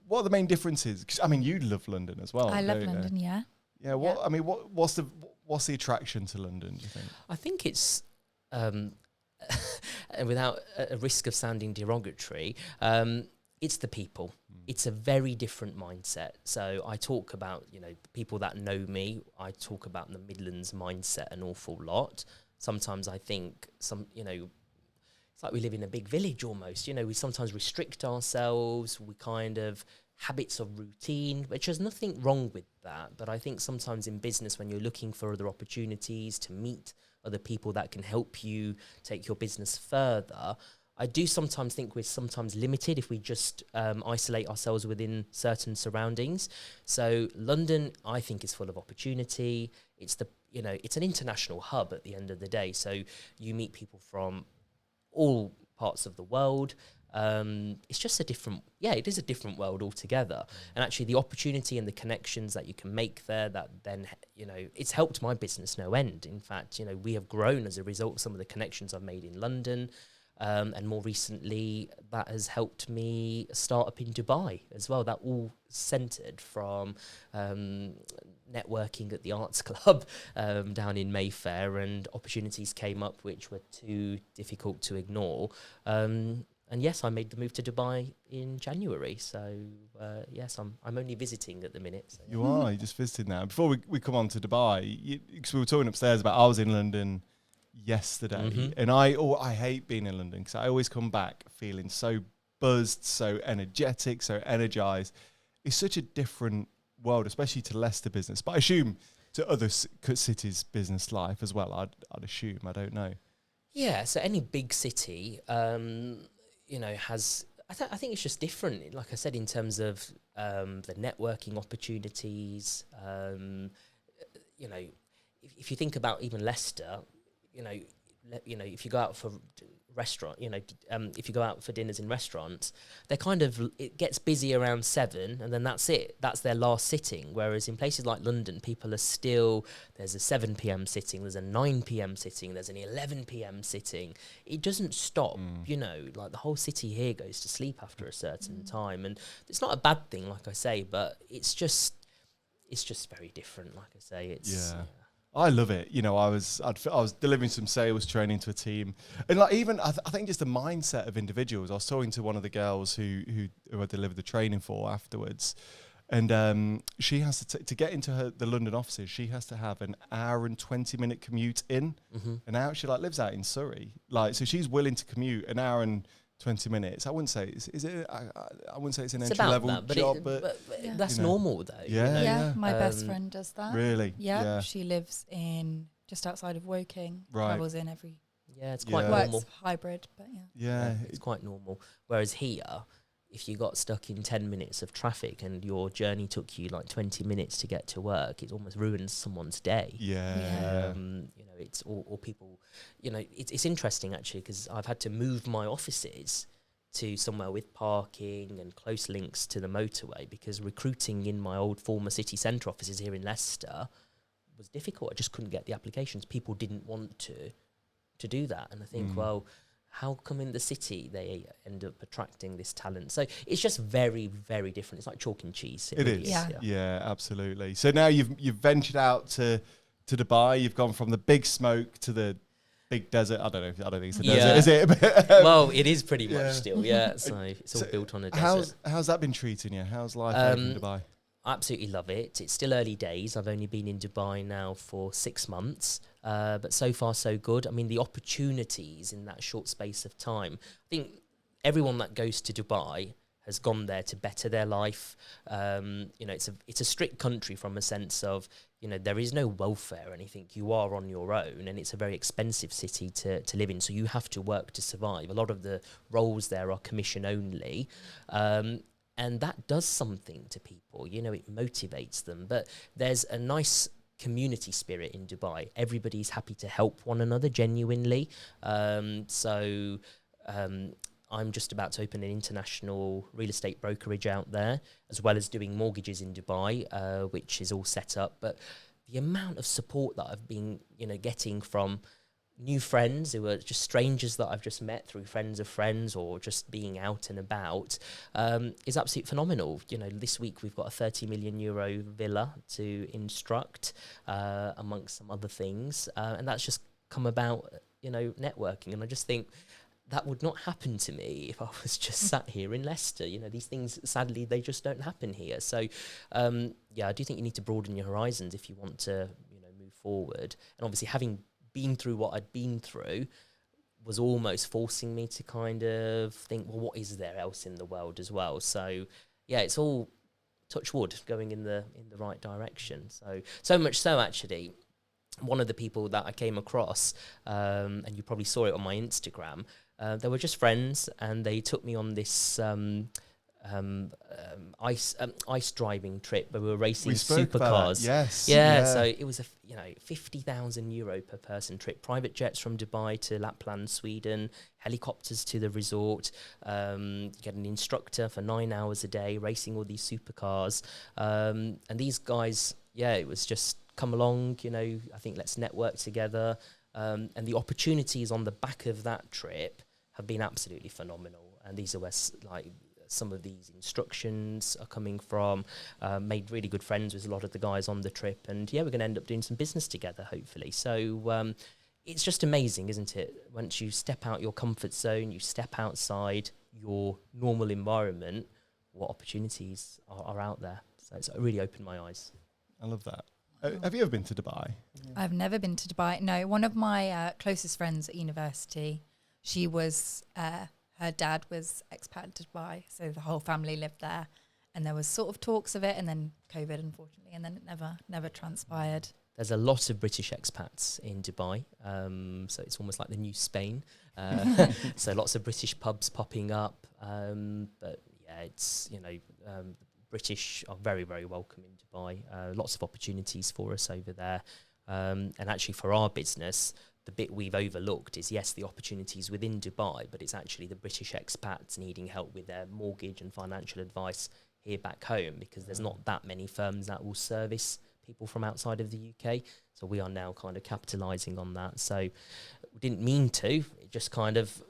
[SPEAKER 1] What are the main differences? 'Cause, I mean, you love London as well.
[SPEAKER 2] I love
[SPEAKER 1] don't you?
[SPEAKER 2] London, yeah.
[SPEAKER 1] Yeah. I mean, what's the attraction to London, do you think?
[SPEAKER 3] I think it's, and without a risk of sounding derogatory, it's the people. It's a very different mindset. So I talk about, people that know me, I talk about the Midlands mindset an awful lot. Sometimes I think it's like we live in a big village almost. We sometimes restrict ourselves. We kind of habits of routine, which there's nothing wrong with that. But I think sometimes in business, when you're looking for other opportunities to meet other people that can help you take your business further, I do sometimes think we're sometimes limited if we just isolate ourselves within certain surroundings. So London, I think, is full of opportunity. It's it's an international hub at the end of the day. So you meet people from all parts of the world. It's just it is a different world altogether. And actually the opportunity and the connections that you can make there, that then, it's helped my business no end. In fact, we have grown as a result of some of the connections I've made in London. And more recently, that has helped me start up in Dubai as well. That all centred from networking at the Arts Club down in Mayfair, and opportunities came up which were too difficult to ignore. And yes, I made the move to Dubai in January. So yes, I'm only visiting at the minute. So.
[SPEAKER 1] You are. You're just visiting now. Before we come on to Dubai, because we were talking upstairs about I was in London yesterday, and I hate being in London because I always come back feeling so buzzed, so energetic, so energized. It's such a different world, especially to Leicester business, but I assume to other cities' business life as well. I'd assume. I don't know.
[SPEAKER 3] Yeah. So any big city, has. I think it's just different. Like I said, in terms of the networking opportunities. If you think about even Leicester. If you go out for restaurant, if you go out for dinners in restaurants, it gets busy around 7, and then that's it. That's their last sitting. Whereas in places like London, people are still, there's a 7 p.m. sitting, there's a 9 p.m. sitting, there's an 11 p.m. sitting. It doesn't stop, like the whole city here goes to sleep after a certain time. And it's not a bad thing, like I say, but it's just very different, like I say. It's
[SPEAKER 1] I love it. I was delivering some sales training to a team, and like even I think just the mindset of individuals. I was talking to one of the girls who I delivered the training for afterwards, and she has to get into the London offices. She has to have an hour and 20-minute commute in, an hour. She lives out in Surrey, so she's willing to commute an hour and 20 minutes. I wouldn't say I wouldn't say it's an entry level job, but
[SPEAKER 3] that's normal though.
[SPEAKER 1] Yeah.
[SPEAKER 2] My best friend does that.
[SPEAKER 1] Really?
[SPEAKER 2] Yeah. She lives in just outside of Woking.
[SPEAKER 1] Right.
[SPEAKER 2] Travels in every.
[SPEAKER 3] Yeah, it's quite normal.
[SPEAKER 2] Works hybrid, but
[SPEAKER 1] yeah,
[SPEAKER 3] it's quite normal. Whereas here, if you got stuck in 10 minutes of traffic and your journey took you like 20 minutes to get to work, it almost ruins someone's day.
[SPEAKER 1] Yeah.
[SPEAKER 3] It's all people, it's interesting actually, because I've had to move my offices to somewhere with parking and close links to the motorway, because recruiting in my old former city centre offices here in Leicester was difficult. I just couldn't get the applications. People didn't want to do that. And I think, well, how come in the city they end up attracting this talent? So it's just very, very different. It's like chalk and cheese.
[SPEAKER 1] It really is. Yeah, absolutely. So now you've ventured out to Dubai. You've gone from the big smoke to the big desert. I don't think it's a desert, is it?
[SPEAKER 3] Well, it is pretty much still. Yeah, so it's all built on a desert.
[SPEAKER 1] How's that been treating you? How's life in Dubai?
[SPEAKER 3] I absolutely love it. It's still early days. I've only been in Dubai now for 6 months, but so far so good. I mean, the opportunities in that short space of time. I think everyone that goes to Dubai has gone there to better their life. It's a strict country from a sense of, there is no welfare or anything. You are on your own, and it's a very expensive city to live in. So you have to work to survive. A lot of the roles there are commission only. And that does something to people, you know, it motivates them. But there's a nice community spirit in Dubai. Everybody's happy to help one another genuinely. I'm just about to open an international real estate brokerage out there, as well as doing mortgages in Dubai, which is all set up. But the amount of support that I've been, you know, getting from new friends who are just strangers that I've just met through friends of friends or just being out and about is absolutely phenomenal. You know, this week we've got a 30 million euro villa to instruct, amongst some other things. And that's just come about, you know, networking. And I just think, that would not happen to me if I was just sat here in Leicester. You know, these things, sadly, they just don't happen here. So, yeah, I do think you need to broaden your horizons if you want to, you know, move forward. And obviously, having been through what I'd been through was almost forcing me to kind of think, well, what is there else in the world as well? So, yeah, it's all, touch wood, going in the right direction. So much so, actually, one of the people that I came across, and you probably saw it on my Instagram, they were just friends, and they took me on this ice driving trip where we were racing supercars.
[SPEAKER 1] Yes.
[SPEAKER 3] Yeah. So it was a 50,000 euro per person trip. Private jets from Dubai to Lapland, Sweden. Helicopters to the resort. You get an instructor for 9 hours a day racing all these supercars. And these guys, yeah, it was just come along. You know, I think let's network together. And the opportunities on the back of that trip have been absolutely phenomenal. And these are where some of these instructions are coming from. Made really good friends with a lot of the guys on the trip. And yeah, we're going to end up doing some business together, hopefully. So it's just amazing, isn't it? Once you step out your comfort zone, you step outside your normal environment, what opportunities are out there. So it's really opened my eyes.
[SPEAKER 1] I love that. Have you ever been to Dubai?
[SPEAKER 2] I've never been to Dubai. No, one of my closest friends at university, she was, her dad was expat to Dubai, so the whole family lived there. And there was sort of talks of it, and then COVID, unfortunately, and then it never transpired.
[SPEAKER 3] There's a lot of British expats in Dubai, so it's almost like the new Spain. So lots of British pubs popping up, but yeah, it's, you know, British are very, very welcome in Dubai. Lots of opportunities for us over there. And actually for our business, the bit we've overlooked is, yes, the opportunities within Dubai, but it's actually the British expats needing help with their mortgage and financial advice here back home, because there's not that many firms that will service people from outside of the UK. So we are now kind of capitalising on that. So we didn't mean to, it just kind of,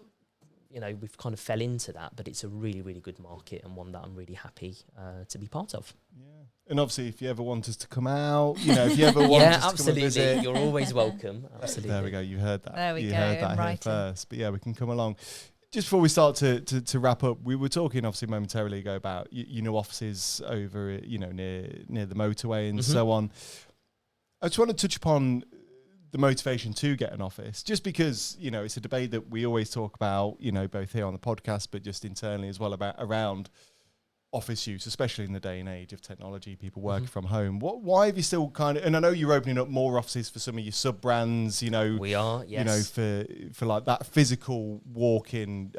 [SPEAKER 3] you know, we've kind of fell into that, but it's a really, really good market and one that I'm really happy to be part of.
[SPEAKER 1] Yeah. And obviously, if you ever want us to come out, you know, if you ever want us to come and visit.
[SPEAKER 3] You're always welcome. Absolutely.
[SPEAKER 1] There we go. You heard that.
[SPEAKER 2] There we go.
[SPEAKER 1] Heard that here first. But yeah, we can come along. Just before we start to wrap up, we were talking obviously momentarily ago about, you know, offices over, you know, near the motorway and so on. I just want to touch upon the motivation to get an office, just because, you know, it's a debate that we always talk about, you know, both here on the podcast, but just internally as well, about around office use, especially in the day and age of technology, people working from home. Why have you still kind of, and I know you're opening up more offices for some of your sub brands, you know,
[SPEAKER 3] we are, yes,
[SPEAKER 1] you know, for like that physical walk-in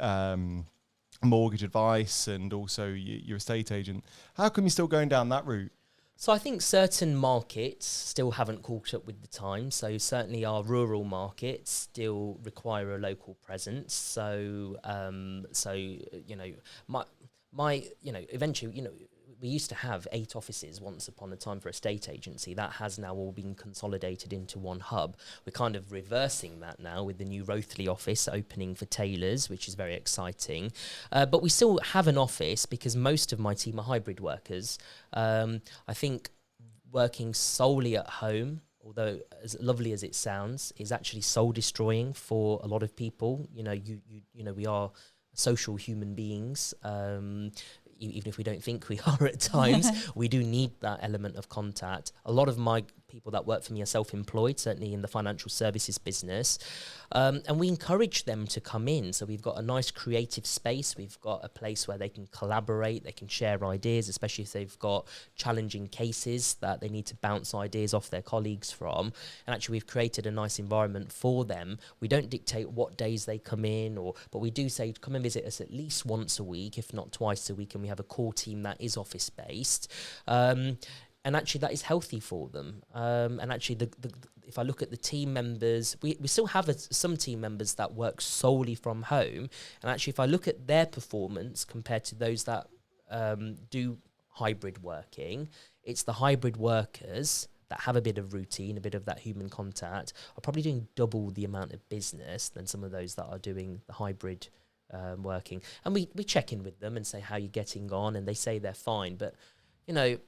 [SPEAKER 1] mortgage advice, and also your estate agent. How come you're still going down that route?
[SPEAKER 3] So I think certain markets still haven't caught up with the times. So certainly our rural markets still require a local presence. So, you know, my, you know, eventually, you know, we used to have 8 offices once upon a time for a estate agency. That has now all been consolidated into one hub. We're kind of reversing that now with the new Rothley office opening for tailors, which is very exciting. But we still have an office because most of my team are hybrid workers. I think working solely at home, although as lovely as it sounds, is actually soul destroying for a lot of people. You know, you know, we are social human beings. Even if we don't think we are at times, we do need that element of contact. A lot of my people that work for me are self-employed, certainly in the financial services business. And we encourage them to come in. So we've got a nice creative space. We've got a place where they can collaborate, they can share ideas, especially if they've got challenging cases that they need to bounce ideas off their colleagues from. And actually, we've created a nice environment for them. We don't dictate what days they come in, but we do say, come and visit us at least once a week, if not twice a week. And we have a core team that is office-based. And actually, that is healthy for them. And actually, if I look at the team members, we still have some team members that work solely from home. And actually, if I look at their performance compared to those that do hybrid working, it's the hybrid workers that have a bit of routine, a bit of that human contact, are probably doing double the amount of business than some of those that are doing the hybrid working. And we check in with them and say, how are you getting on? And they say they're fine. But, you know,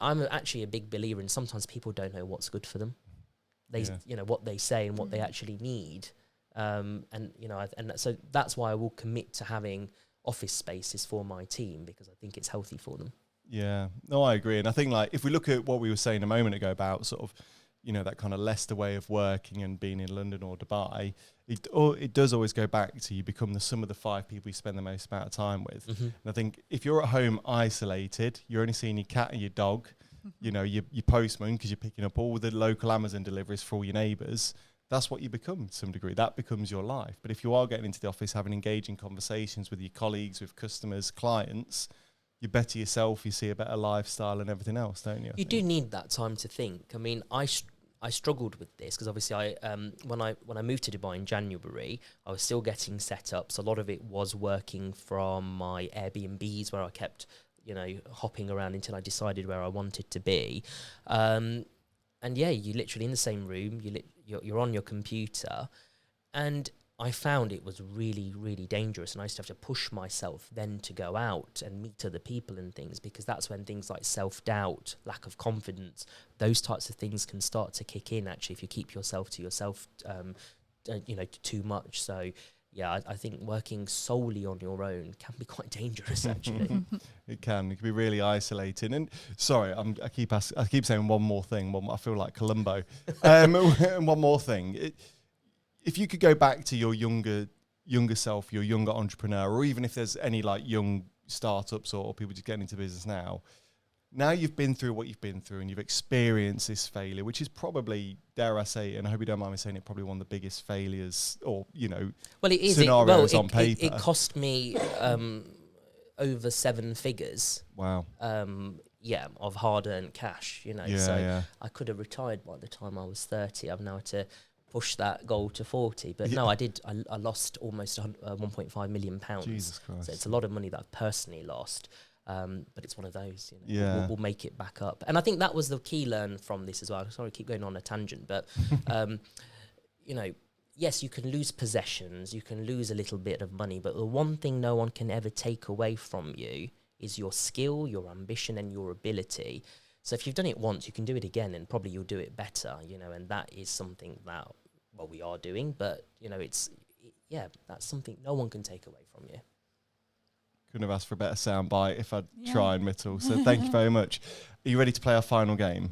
[SPEAKER 3] I'm actually a big believer in sometimes people don't know what's good for them. You know, what they say and what they actually need. And, you know, so that's why I will commit to having office spaces for my team, because I think it's healthy for them. Yeah.
[SPEAKER 1] No, I agree. And I think, like, if we look at what we were saying a moment ago about sort of, you know, that kind of Leicester way of working and being in London or Dubai, it does always go back to you become the sum of the 5 people you spend the most amount of time with. Mm-hmm. And I think if you're at home isolated, you're only seeing your cat and your dog, you know, your postman, because you're picking up all the local Amazon deliveries for all your neighbours. That's what you become to some degree. That becomes your life. But if you are getting into the office, having engaging conversations with your colleagues, with customers, clients, you better yourself, you see a better lifestyle and everything else, don't you?
[SPEAKER 3] You do need that time to think. I mean, I struggled with this because obviously when I moved to Dubai in January, I was still getting set up. So a lot of it was working from my Airbnbs where I kept, you know, hopping around until I decided where I wanted to be. And yeah, you literally in the same room, you're on your computer, and I found it was really, really dangerous, and I used to have to push myself then to go out and meet other people and things, because that's when things like self-doubt, lack of confidence, those types of things can start to kick in, actually, if you keep yourself to yourself, you know, too much. So, yeah, I think working solely on your own can be quite dangerous, actually.
[SPEAKER 1] It can be really isolating. And sorry, I keep saying one more thing. I feel like Columbo. One more thing. If you could go back to your younger self, your younger entrepreneur, or even if there's any like young startups or people just getting into business now you've been through what you've been through and you've experienced this failure, which is probably, dare I say, and I hope you don't mind me saying it, probably one of the biggest failures or, you know,
[SPEAKER 3] well, it is,
[SPEAKER 1] scenarios on paper.
[SPEAKER 3] It cost me over 7 figures.
[SPEAKER 1] Wow.
[SPEAKER 3] Yeah, of hard-earned cash, you know. I could have retired by the time I was 30. I've now had to push that goal to 40. But no, I did. I lost almost 1.5 million pounds. Jesus Christ. So it's a lot of money that I've personally lost. But it's one of those, you know, we'll make it back up. And I think that was the key learn from this as well. Sorry, I keep going on a tangent, but, you know, yes, you can lose possessions, you can lose a little bit of money, but the one thing no one can ever take away from you is your skill, your ambition, and your ability. So if you've done it once, you can do it again, and probably you'll do it better, you know, and that is something that, well, we are doing, but, you know, that's something no one can take away from you.
[SPEAKER 1] Couldn't have asked for a better soundbite if I'd tried, Mitul. So thank you very much. Are you ready to play our final game?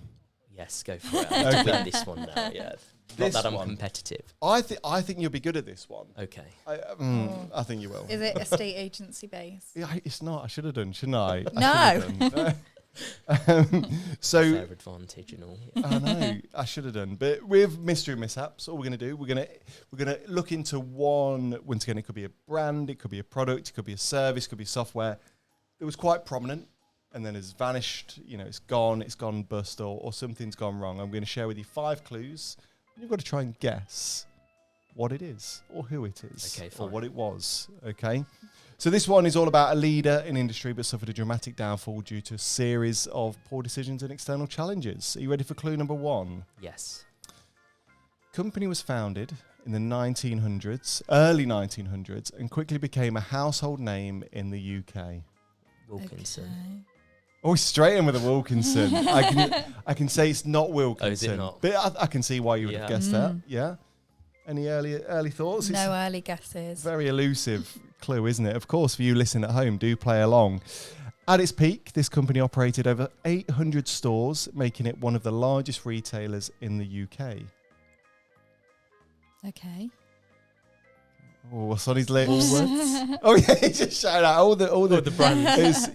[SPEAKER 3] Yes, go for it. I need to win this one now. Yeah, not that I'm competitive.
[SPEAKER 1] I think you'll be good at this one.
[SPEAKER 3] Okay.
[SPEAKER 1] I think you will.
[SPEAKER 2] Is it estate agency based?
[SPEAKER 1] Yeah, it's not. I should have done, shouldn't I?
[SPEAKER 2] No.
[SPEAKER 1] So
[SPEAKER 3] fair advantage and all. Yeah.
[SPEAKER 1] I know I should have done, but with mystery mishaps, all we're going to do, we're going to look into one. Once again, it could be a brand, it could be a product, it could be a service, it could be software that was quite prominent and then has vanished. You know, it's gone bust, or something's gone wrong. I'm going to share with you 5 clues, and you've got to try and guess what it is or who it is, or what it was. Okay. So this one is all about a leader in industry but suffered a dramatic downfall due to a series of poor decisions and external challenges. Are you ready for clue number 1?
[SPEAKER 3] Yes.
[SPEAKER 1] Company was founded in the early 1900s, and quickly became a household name in the UK.
[SPEAKER 3] Wilkinson.
[SPEAKER 2] Okay.
[SPEAKER 1] Oh, straight in with a Wilkinson. I can say it's not Wilkinson.
[SPEAKER 3] Oh, is it not?
[SPEAKER 1] But I can see why you would have guessed that. Yeah. Any early thoughts?
[SPEAKER 2] No early guesses.
[SPEAKER 1] Very elusive clue, isn't it? Of course, for you listening at home, do play along. At its peak, this company operated over 800 stores, making it one of the largest retailers in the UK.
[SPEAKER 2] Okay.
[SPEAKER 1] Oh, what's on his lips? Oh yeah, he just shouted out all the
[SPEAKER 3] brands.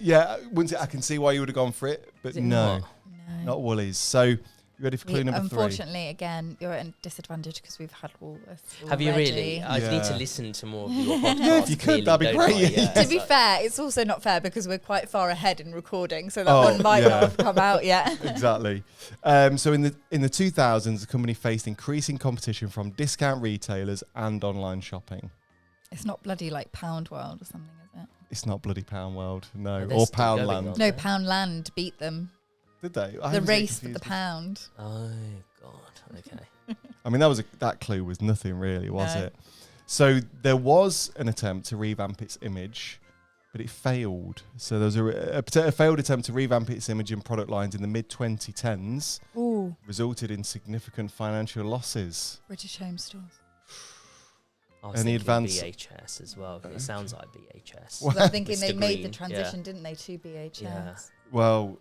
[SPEAKER 1] I can see why you would have gone for it, but
[SPEAKER 3] Is it
[SPEAKER 1] no,
[SPEAKER 3] not?
[SPEAKER 1] not Woolies. So, you ready for clue number 3?
[SPEAKER 2] Unfortunately, again, you're at a disadvantage because we've had all this.
[SPEAKER 3] Have you
[SPEAKER 2] already.
[SPEAKER 3] really? I
[SPEAKER 1] Yeah.
[SPEAKER 3] need to listen to more of your podcasts.
[SPEAKER 1] Yeah, if you could, that'd be
[SPEAKER 3] clearly,
[SPEAKER 1] great.
[SPEAKER 3] don't I?
[SPEAKER 2] To be
[SPEAKER 3] So-
[SPEAKER 2] fair, it's also not fair because we're quite far ahead in recording, so that
[SPEAKER 1] Oh,
[SPEAKER 2] one might
[SPEAKER 1] yeah.
[SPEAKER 2] not have come out yet.
[SPEAKER 1] Exactly. So in the 2000s, the company faced increasing competition from discount retailers and online shopping.
[SPEAKER 2] It's not bloody like Pound World or something, is it?
[SPEAKER 1] It's not bloody Pound World, no,
[SPEAKER 3] Yeah, they're
[SPEAKER 1] or
[SPEAKER 3] still
[SPEAKER 1] Pound
[SPEAKER 3] going
[SPEAKER 1] Land.
[SPEAKER 3] on.
[SPEAKER 2] No,
[SPEAKER 3] Okay.
[SPEAKER 2] Poundland beat them.
[SPEAKER 1] Did they? I
[SPEAKER 2] The
[SPEAKER 1] was getting
[SPEAKER 2] race for the
[SPEAKER 1] confused.
[SPEAKER 2] pound.
[SPEAKER 3] Oh God. Okay.
[SPEAKER 1] I mean, that clue was nothing really, was
[SPEAKER 2] No.
[SPEAKER 1] it? So there was an attempt to revamp its image, but it failed. So there was a failed attempt to revamp its image and product lines in the mid-2010s,
[SPEAKER 2] Ooh,
[SPEAKER 1] resulted in significant financial losses.
[SPEAKER 2] British Home Stores.
[SPEAKER 3] I was
[SPEAKER 1] Any
[SPEAKER 3] thinking
[SPEAKER 1] advance-
[SPEAKER 3] VHS as well. 'Cause it souns like VHS.
[SPEAKER 1] Well,
[SPEAKER 2] I'm thinking
[SPEAKER 3] Mr.
[SPEAKER 2] they made the
[SPEAKER 3] Green,
[SPEAKER 2] transition,
[SPEAKER 3] yeah.
[SPEAKER 2] didn't they, to BHS?
[SPEAKER 3] Yeah.
[SPEAKER 1] Well,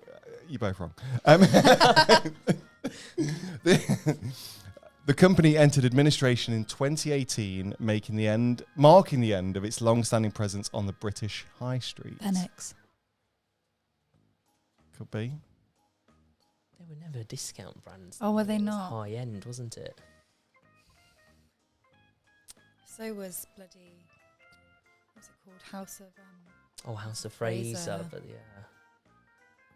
[SPEAKER 1] you're both wrong. The company entered administration in 2018, marking the end of its long-standing presence on the British High Street.
[SPEAKER 2] Phoenix.
[SPEAKER 1] Could be.
[SPEAKER 3] They were never discount brands.
[SPEAKER 2] Oh, were they
[SPEAKER 3] It was
[SPEAKER 2] not?
[SPEAKER 3] high end, wasn't it?
[SPEAKER 2] So was bloody, what's it called? House of...
[SPEAKER 3] Oh, House of Fraser,
[SPEAKER 2] Fraser.
[SPEAKER 3] but yeah.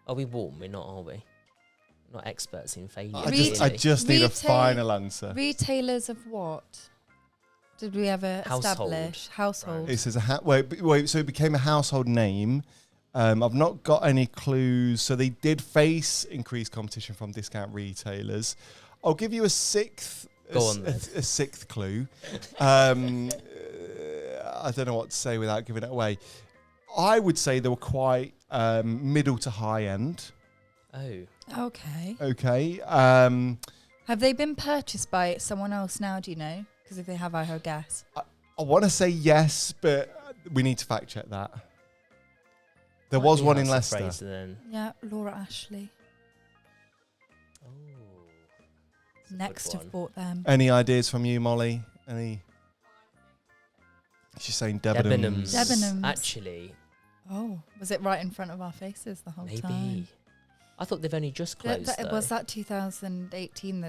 [SPEAKER 3] Are we warm? We're not, are we? We're not experts in failure.
[SPEAKER 1] I just need a
[SPEAKER 2] Retail-
[SPEAKER 1] final answer.
[SPEAKER 2] Retailers of what? Did we ever
[SPEAKER 3] Household.
[SPEAKER 2] establish? Household.
[SPEAKER 1] It says wait. So it became a household name. I've not got any clues. So they did face increased competition from discount retailers. I'll give you a sixth.
[SPEAKER 3] Go on then.
[SPEAKER 1] A sixth clue. I don't know what to say without giving it away. I would say they were quite middle to high end.
[SPEAKER 3] Oh.
[SPEAKER 2] Okay.
[SPEAKER 1] Okay.
[SPEAKER 2] Have they been purchased by someone else now, do you know? Because if they have, I heard guess.
[SPEAKER 1] I want to say yes, but we need to fact check that. There
[SPEAKER 3] Might
[SPEAKER 1] was
[SPEAKER 3] be
[SPEAKER 1] one in
[SPEAKER 3] House of
[SPEAKER 1] Leicester.
[SPEAKER 3] Fraser then.
[SPEAKER 2] Yeah, Laura Ashley.
[SPEAKER 3] Oh. That's a good
[SPEAKER 2] Next have
[SPEAKER 3] one.
[SPEAKER 2] bought them.
[SPEAKER 1] Any ideas from you, Molly? Any? She's saying Debenhams.
[SPEAKER 2] Debenhams.
[SPEAKER 3] Actually,
[SPEAKER 2] Oh, was it right in front of our faces the whole
[SPEAKER 3] maybe.
[SPEAKER 2] time?
[SPEAKER 3] I thought they've only just closed.
[SPEAKER 2] Was that 2018?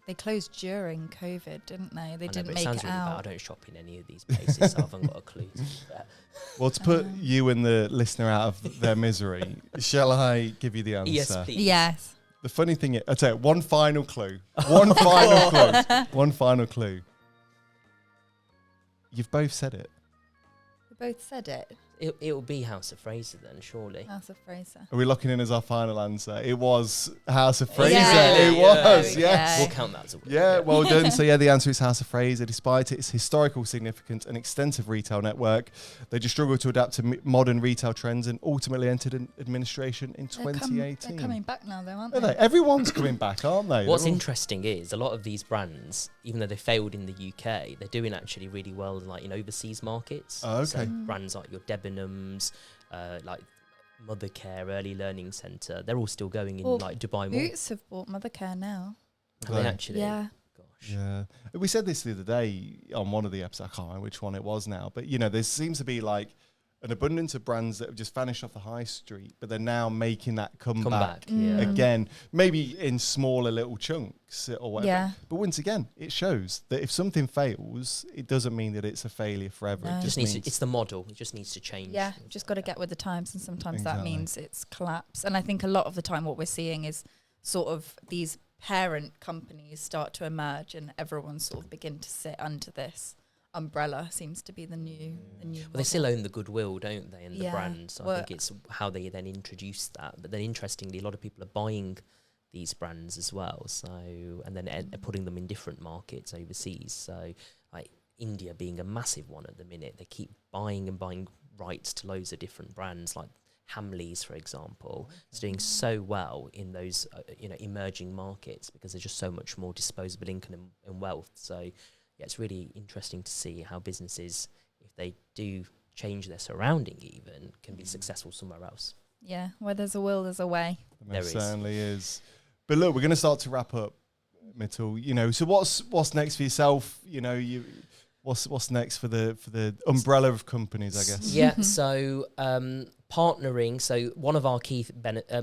[SPEAKER 2] They closed during COVID, didn't they? They didn't make
[SPEAKER 3] sounds
[SPEAKER 2] it
[SPEAKER 3] really bad. I
[SPEAKER 2] out.
[SPEAKER 3] don't shop in any of these places, so I haven't got a clue.
[SPEAKER 1] Well, to put you and the listener out of their misery, shall I give you the answer?
[SPEAKER 3] Yes, please.
[SPEAKER 2] Yes.
[SPEAKER 1] The funny thing is, I'll tell you, one final clue. One final clue. One final clue. You've both said it.
[SPEAKER 2] We both said it.
[SPEAKER 3] It'll be House of Fraser then, surely.
[SPEAKER 2] House of Fraser.
[SPEAKER 1] Are we locking in as our final answer? It was House of Fraser.
[SPEAKER 2] Yeah.
[SPEAKER 1] It
[SPEAKER 3] Yeah.
[SPEAKER 1] was,
[SPEAKER 2] Yeah.
[SPEAKER 1] yes.
[SPEAKER 3] We'll count that as a win.
[SPEAKER 1] Yeah, well done. So, yeah, the answer is House of Fraser. Despite its historical significance and extensive retail network, they just struggled to adapt to modern retail trends and ultimately entered an administration in 2018.
[SPEAKER 2] They're coming back now, though, aren't
[SPEAKER 1] Are
[SPEAKER 2] they?
[SPEAKER 1] they? Everyone's coming back, aren't they?
[SPEAKER 3] What's
[SPEAKER 1] They're all-
[SPEAKER 3] interesting is a lot of these brands, even though they failed in the UK, they're doing actually really well in overseas markets.
[SPEAKER 1] Oh,
[SPEAKER 3] So
[SPEAKER 1] okay.
[SPEAKER 3] brands like your Debenhams, like Mother Care, Early Learning Centre, they're all still going in
[SPEAKER 2] Well,
[SPEAKER 3] Dubai Mall.
[SPEAKER 2] Boots have bought Mothercare now.
[SPEAKER 3] Are they
[SPEAKER 1] Right.
[SPEAKER 3] actually?
[SPEAKER 2] Yeah.
[SPEAKER 3] Gosh.
[SPEAKER 1] Yeah. We said this the other day on one of the episodes. I can't remember which one it was now. But, there seems to be like an abundance of brands that have just vanished off the high street, but they're now making that comeback
[SPEAKER 2] Mm.
[SPEAKER 3] Yeah.
[SPEAKER 1] again, maybe in smaller little chunks or whatever.
[SPEAKER 2] Yeah.
[SPEAKER 1] But once again, it shows that if something fails, it doesn't mean that it's a failure forever.
[SPEAKER 2] No.
[SPEAKER 1] It
[SPEAKER 3] Just
[SPEAKER 1] just
[SPEAKER 3] needs
[SPEAKER 1] means
[SPEAKER 3] it's the model. It just needs to change.
[SPEAKER 2] Yeah, just got to get with the times, and sometimes that
[SPEAKER 1] Exactly.
[SPEAKER 2] means it's collapse. And I think a lot of the time what we're seeing is sort of these parent companies start to emerge, and everyone sort of begin to sit under this umbrella. Seems to be the new.
[SPEAKER 3] Well, they still own the goodwill, don't they, and the
[SPEAKER 2] Yeah.
[SPEAKER 3] brand. So I
[SPEAKER 2] Well,
[SPEAKER 3] think it's how they then introduce that. But then, interestingly, a lot of people are buying these brands as well. So and then putting them in different markets overseas. So like India being a massive one at the minute, they keep buying and buying rights to loads of different brands, like Hamleys, for example. It's doing so well in those emerging markets because there's just so much more disposable income and wealth. So yeah, it's really interesting to see how businesses, if they do change their surrounding even, can be successful somewhere else.
[SPEAKER 2] Yeah, where there's a will, there's a way.
[SPEAKER 1] There certainly is. But look, we're going to start to wrap up, Mitul. You know, so what's next for yourself? You know, what's next for the umbrella of companies, I guess?
[SPEAKER 3] Yeah, so partnering. So one of our key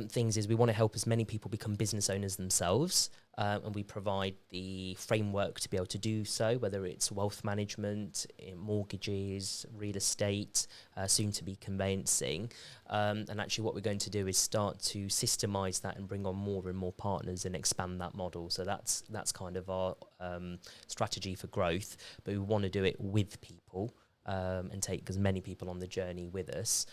[SPEAKER 3] things is we want to help as many people become business owners themselves. And we provide the framework to be able to do so, whether it's wealth management, mortgages, real estate, soon to be conveyancing. And actually what we're going to do is start to systemize that and bring on more and more partners and expand that model. So that's kind of our strategy for growth. But we want to do it with people and take as many people on the journey with us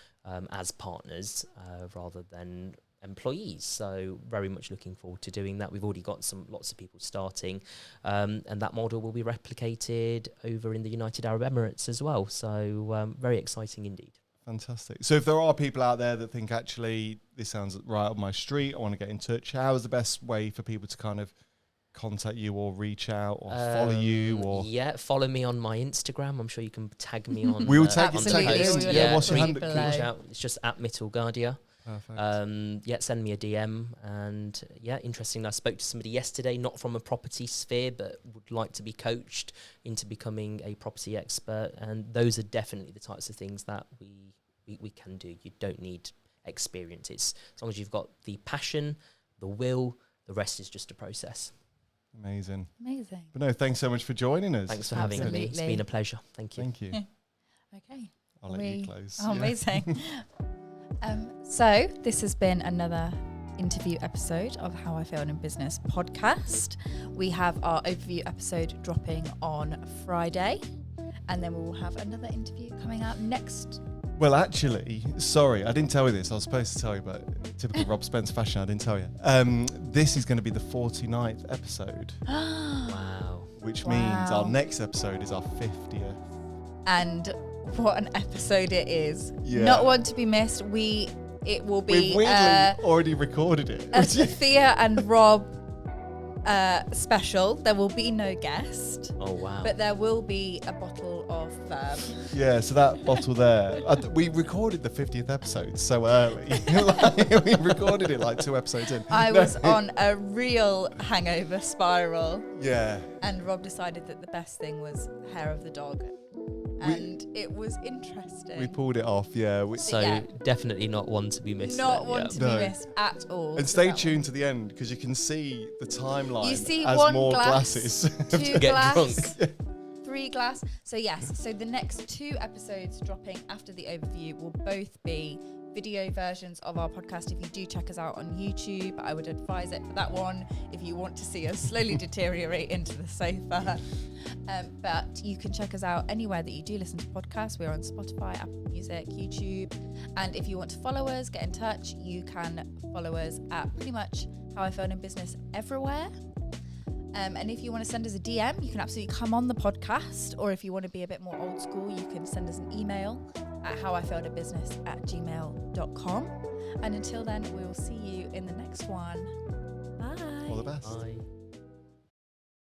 [SPEAKER 3] as partners rather than employees. So very much looking forward to doing that. We've already got lots of people starting, and that model will be replicated over in the United Arab Emirates as well. So very exciting indeed.
[SPEAKER 1] Fantastic. So if there are people out there that think, actually, this sounds right up my street, I want to get in touch, how is the best way for people to kind of contact you or reach out or follow you? Or
[SPEAKER 3] follow me on my Instagram. I'm sure you can tag me on.
[SPEAKER 1] We will tag it
[SPEAKER 2] in.
[SPEAKER 1] Yeah, what's your handle?
[SPEAKER 3] Reach out. It's just at Mitul Gadhia.
[SPEAKER 1] Perfect.
[SPEAKER 3] Send me a DM. And interesting. I spoke to somebody yesterday, not from a property sphere, but would like to be coached into becoming a property expert. And those are definitely the types of things that we can do. You don't need experience. It's as long as you've got the passion, the will, the rest is just a process.
[SPEAKER 1] Amazing.
[SPEAKER 2] But
[SPEAKER 1] no, thanks so much for joining us.
[SPEAKER 3] Thanks for having me. It's been a pleasure. Thank you.
[SPEAKER 1] Thank you.
[SPEAKER 2] Okay.
[SPEAKER 1] I'll let you close.
[SPEAKER 2] Oh, amazing. So this has been another interview episode of How I Failed in Business podcast. We have our overview episode dropping on Friday, and then we will have another interview coming out next.
[SPEAKER 1] Well, actually, sorry, I didn't tell you this. I was supposed to tell you, but typical Rob Spence fashion, I didn't tell you. This is going to be the 49th episode.
[SPEAKER 3] Wow.
[SPEAKER 1] Which means our next episode is our 50th.
[SPEAKER 2] And what an episode it is.
[SPEAKER 1] Yeah.
[SPEAKER 2] Not one to be missed. It will be
[SPEAKER 1] We've weirdly already recorded it.
[SPEAKER 2] a Sophia and Rob special. There will be no guest.
[SPEAKER 3] Oh, wow.
[SPEAKER 2] But there will be a bottle of
[SPEAKER 1] yeah, so that bottle there, we recorded the 50th episode so early. We recorded it like 2 episodes in.
[SPEAKER 2] I was on a real hangover spiral.
[SPEAKER 1] Yeah.
[SPEAKER 2] And Rob decided that the best thing was hair of the dog. And it was interesting.
[SPEAKER 1] We pulled it off, yeah.
[SPEAKER 3] Definitely not one to be missed.
[SPEAKER 2] Not one to be missed at all.
[SPEAKER 1] And stay tuned to the end because you can see the timeline.
[SPEAKER 2] You see
[SPEAKER 1] as
[SPEAKER 2] one
[SPEAKER 1] more
[SPEAKER 2] glass,
[SPEAKER 1] glasses
[SPEAKER 2] 2
[SPEAKER 3] get
[SPEAKER 2] glass,
[SPEAKER 3] drunk.
[SPEAKER 2] 3 glass. So yes, so the next 2 episodes dropping after the overview will both be video versions of our podcast. If you do check us out on YouTube, I would advise it for that one if you want to see us slowly deteriorate into the sofa. But you can check us out anywhere that you do listen to podcasts. We're on Spotify, Apple Music, YouTube. And if you want to follow us, get in touch, you can follow us at pretty much How I Failed in Business everywhere. And if you want to send us a DM, you can absolutely come on the podcast. Or if you want to be a bit more old school, you can send us an email at howifailedinbusiness@gmail.com. And until then, we will see you in the next one. Bye.
[SPEAKER 1] All the best.
[SPEAKER 3] Bye.